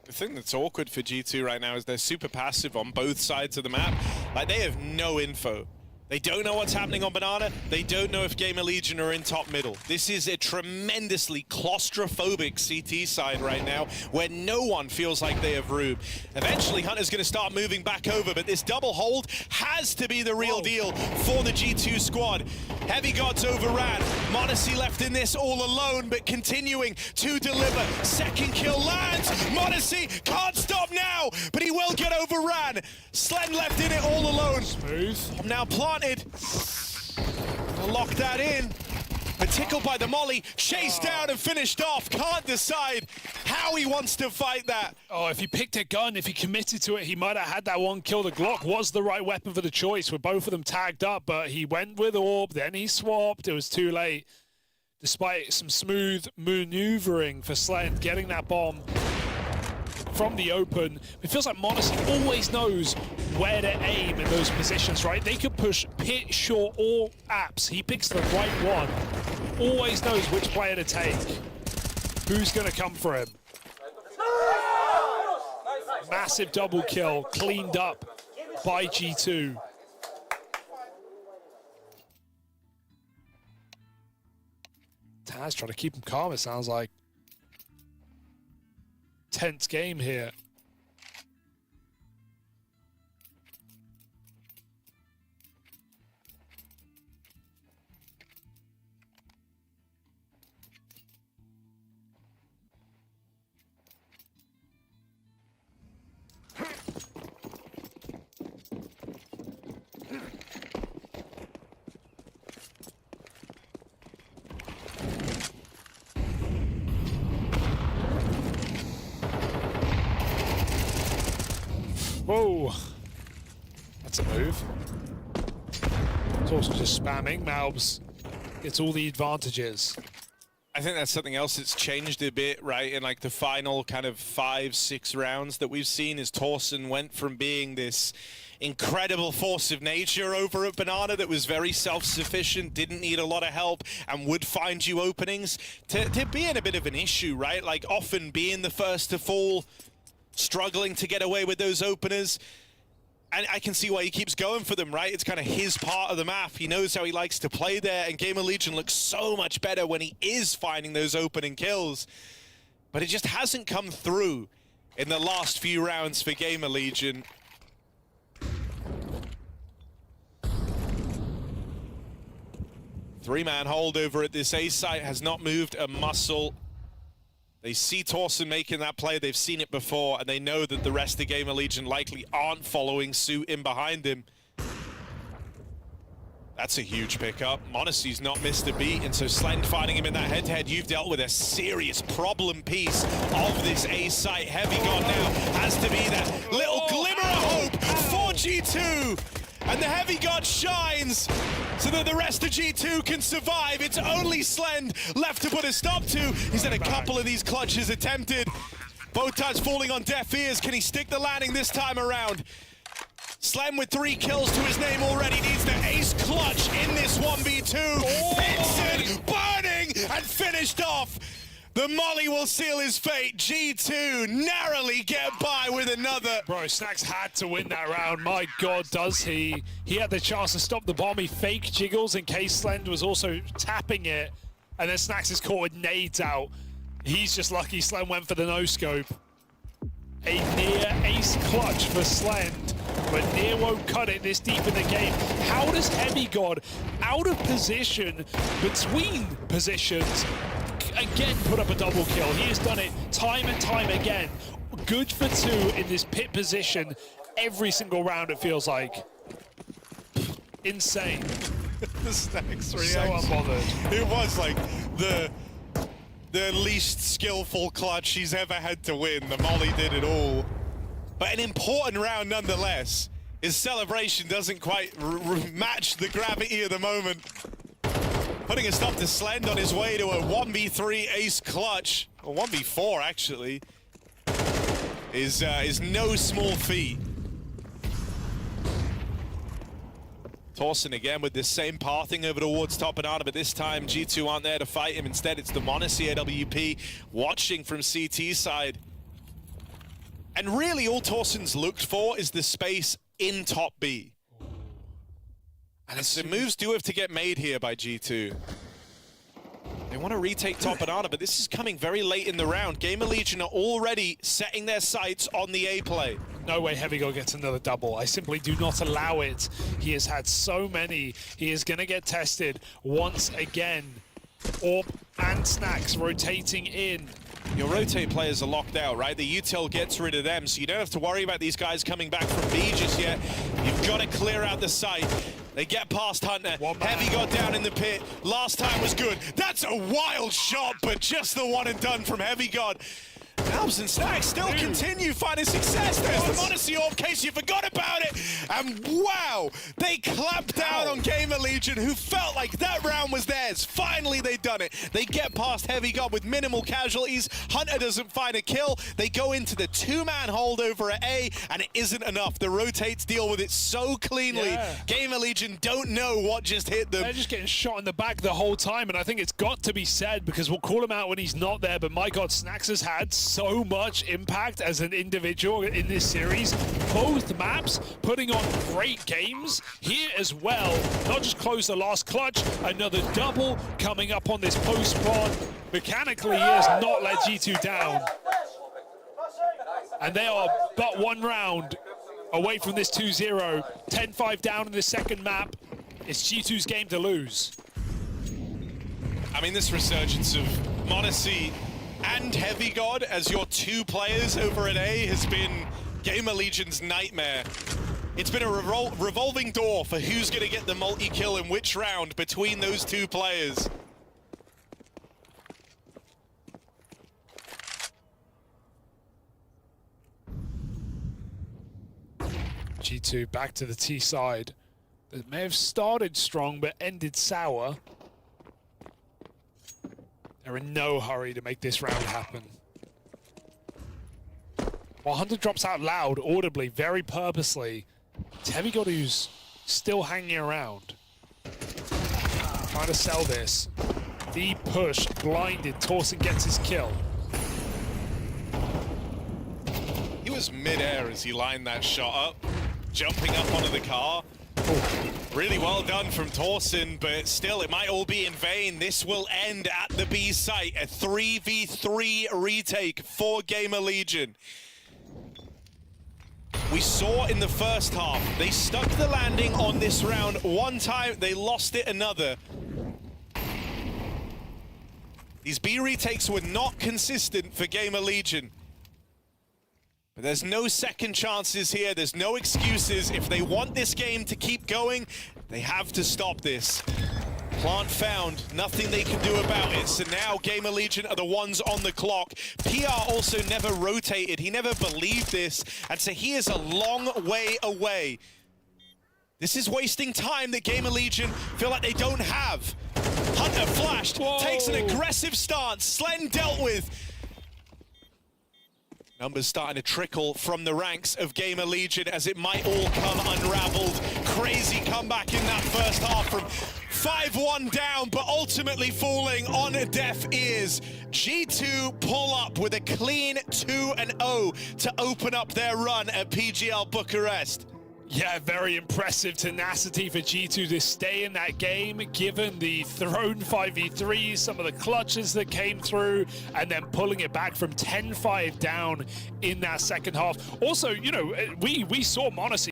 The thing that's awkward for G2 right now is they're super passive on both sides of the map. Like, they have no info. They don't know what's happening on Banana. They don't know if Gamerlegion are in top middle. This is a tremendously claustrophobic CT side right now, where no one feels like they have room. Eventually, Hunter's going to start moving back over, but this double hold has to be the real deal for the G2 squad. Heavy Gods overran. Modesty left in this all alone, but continuing to deliver. Second kill lands. Modesty can't stop now, but he will get overran. Slen left in it all alone. Smooth. Now planted. Gonna lock that in. But tickled by the molly, chased down and finished off. Can't decide how he wants to fight that. Oh, if he picked a gun, if he committed to it, he might have had that one kill. The Glock was the right weapon for the choice with both of them tagged up, but he went with Orb, then he swapped. It was too late. Despite some smooth maneuvering for Slen, getting that bomb from the open. It feels like Modesty always knows where to aim in those positions, right? They could push pit, short, or apps. He picks the right one. Always knows which player to take. Who's going to come for him? Massive double kill, cleaned up by G2. Taz trying to keep him calm, it sounds like. Tense game here. Whoa, that's a move. It's also just spamming. Malbs gets all the advantages. I think that's something else that's changed a bit, right? In like the final kind of 5-6 rounds that we've seen, is Torsen went from being this incredible force of nature over at Banana that was very self-sufficient, didn't need a lot of help, and would find you openings, to being a bit of an issue, right? Like often being the first to fall, struggling to get away with those openers. And I can see why he keeps going for them, right? It's kind of his part of the map. He knows how he likes to play there, and Gamerlegion looks so much better when he is finding those opening kills. But it just hasn't come through in the last few rounds for Gamerlegion. Three-man hold over at this A site, has not moved a muscle. They see Torsen making that play, they've seen it before, and they know that the rest of Gamerlegion likely aren't following suit in behind him. That's a huge pickup. Monasty's not missed a beat, and so Slend finding him in that head-to-head, you've dealt with a serious problem piece of this A site. Heavy God now has to be that little glimmer of hope for G2. And the Heavy God shines so that the rest of G2 can survive. It's only Slend left to put a stop to. He's had a couple of these clutches attempted. Both times falling on deaf ears. Can he stick the landing this time around? Slend with 3 kills to his name already. Needs the ace clutch in this 1v2. Vincent burning and finished off. The molly will seal his fate. G2 narrowly get by with another. Bro, Snax had to win that round. My God, does he? He had the chance to stop the bomb. He fake jiggles in case Slend was also tapping it. And then Snax is caught with nades out. He's just lucky Slend went for the no-scope. A near ace clutch for Slend, but near won't cut it this deep in the game. How does Heavy God, out of position, between positions, again put up a double kill? He has done it time and time again. Good for 2 in this pit position every single round, it feels like. Insane. The Snax So reaction. unbothered. It was like the least skillful clutch he's ever had to win. The molly did it all. But an important round nonetheless. His celebration doesn't quite match the gravity of the moment. Putting a stop to Slend on his way to a 1v3 ace clutch, or 1v4 actually, is no small feat. Torsen again with this same pathing over towards top Banana, but this time G2 aren't there to fight him. Instead, it's the Monacy AWP watching from CT side. And really all Torsen's looked for is the space in top B. And the moves do have to get made here by G2. They want to retake top banana, but this is coming very late in the round. Gamerlegion are already setting their sights on the A play. No way Heavygod gets another double. I simply do not allow it. He has had so many. He is going to get tested once again. Orb and Snacks rotating in. Your rotate players are locked out, right? The util gets rid of them, so you don't have to worry about these guys coming back from B just yet. You've got to clear out the site. They get past Hunter. Heavygod down in the pit. Last time was good. That's a wild shot, but just the one and done from Heavygod. Albs and Snacks still continue finding success. There's the Monacy Orb, in case you forgot about it. And wow, they clamped down on Gamerlegion, who felt like that round was theirs. Finally, they've done it. They get past Heavygod with minimal casualties. Hunter doesn't find a kill. They go into the two-man hold over at A, and it isn't enough. The rotates deal with it so cleanly. Gamerlegion don't know what just hit them. They're just getting shot in the back the whole time, and I think it's got to be said, because we'll call him out when he's not there, but my God, Snacks has had so much impact as an individual in this series. Both maps putting on great games here as well. Not just close the last clutch, another double coming up on this post spawn. Mechanically, he has not let G2 down. And they are but one round away from this 2-0. 10-5 down in the second map. It's G2's game to lose. I mean, this resurgence of Monacy and Heavygod as your two players over at A has been Gamerlegion's nightmare. It's been a revolving door for who's going to get the multi-kill in which round between those two players. G2 back to the T side. That may have started strong but ended sour. They're in no hurry to make this round happen. While Hunter drops out loud, audibly, very purposely, it's Heavygod who's still hanging around. Trying to sell this. The push, blinded, Torsen gets his kill. He was mid-air as he lined that shot up, jumping up onto the car. Really well done from Torsen, but still, it might all be in vain. This will end at the B site, a 3v3 retake for Gamerlegion. We saw in the first half, they stuck the landing on this round one time, they lost it another. These B retakes were not consistent for Gamerlegion. But there's no second chances here, there's no excuses. If they want this game to keep going, they have to stop this. Plant found, nothing they can do about it. So now Gamerlegion are the ones on the clock. PR also never rotated, he never believed this, and so he is a long way away. This is wasting time that Gamerlegion feel like they don't have. Hunter flashed, takes an aggressive stance, Slen dealt with. Numbers starting to trickle from the ranks of Gamerlegion as it might all come unraveled. Crazy comeback in that first half from 5-1 down, but ultimately falling on deaf ears. G2 pull up with a clean 2-0 to open up their run at PGL Bucharest. Yeah, very impressive tenacity for G2 to stay in that game, given the thrown 5v3s, some of the clutches that came through, and then pulling it back from 10-5 down in that second half. Also, you know, we saw Monacy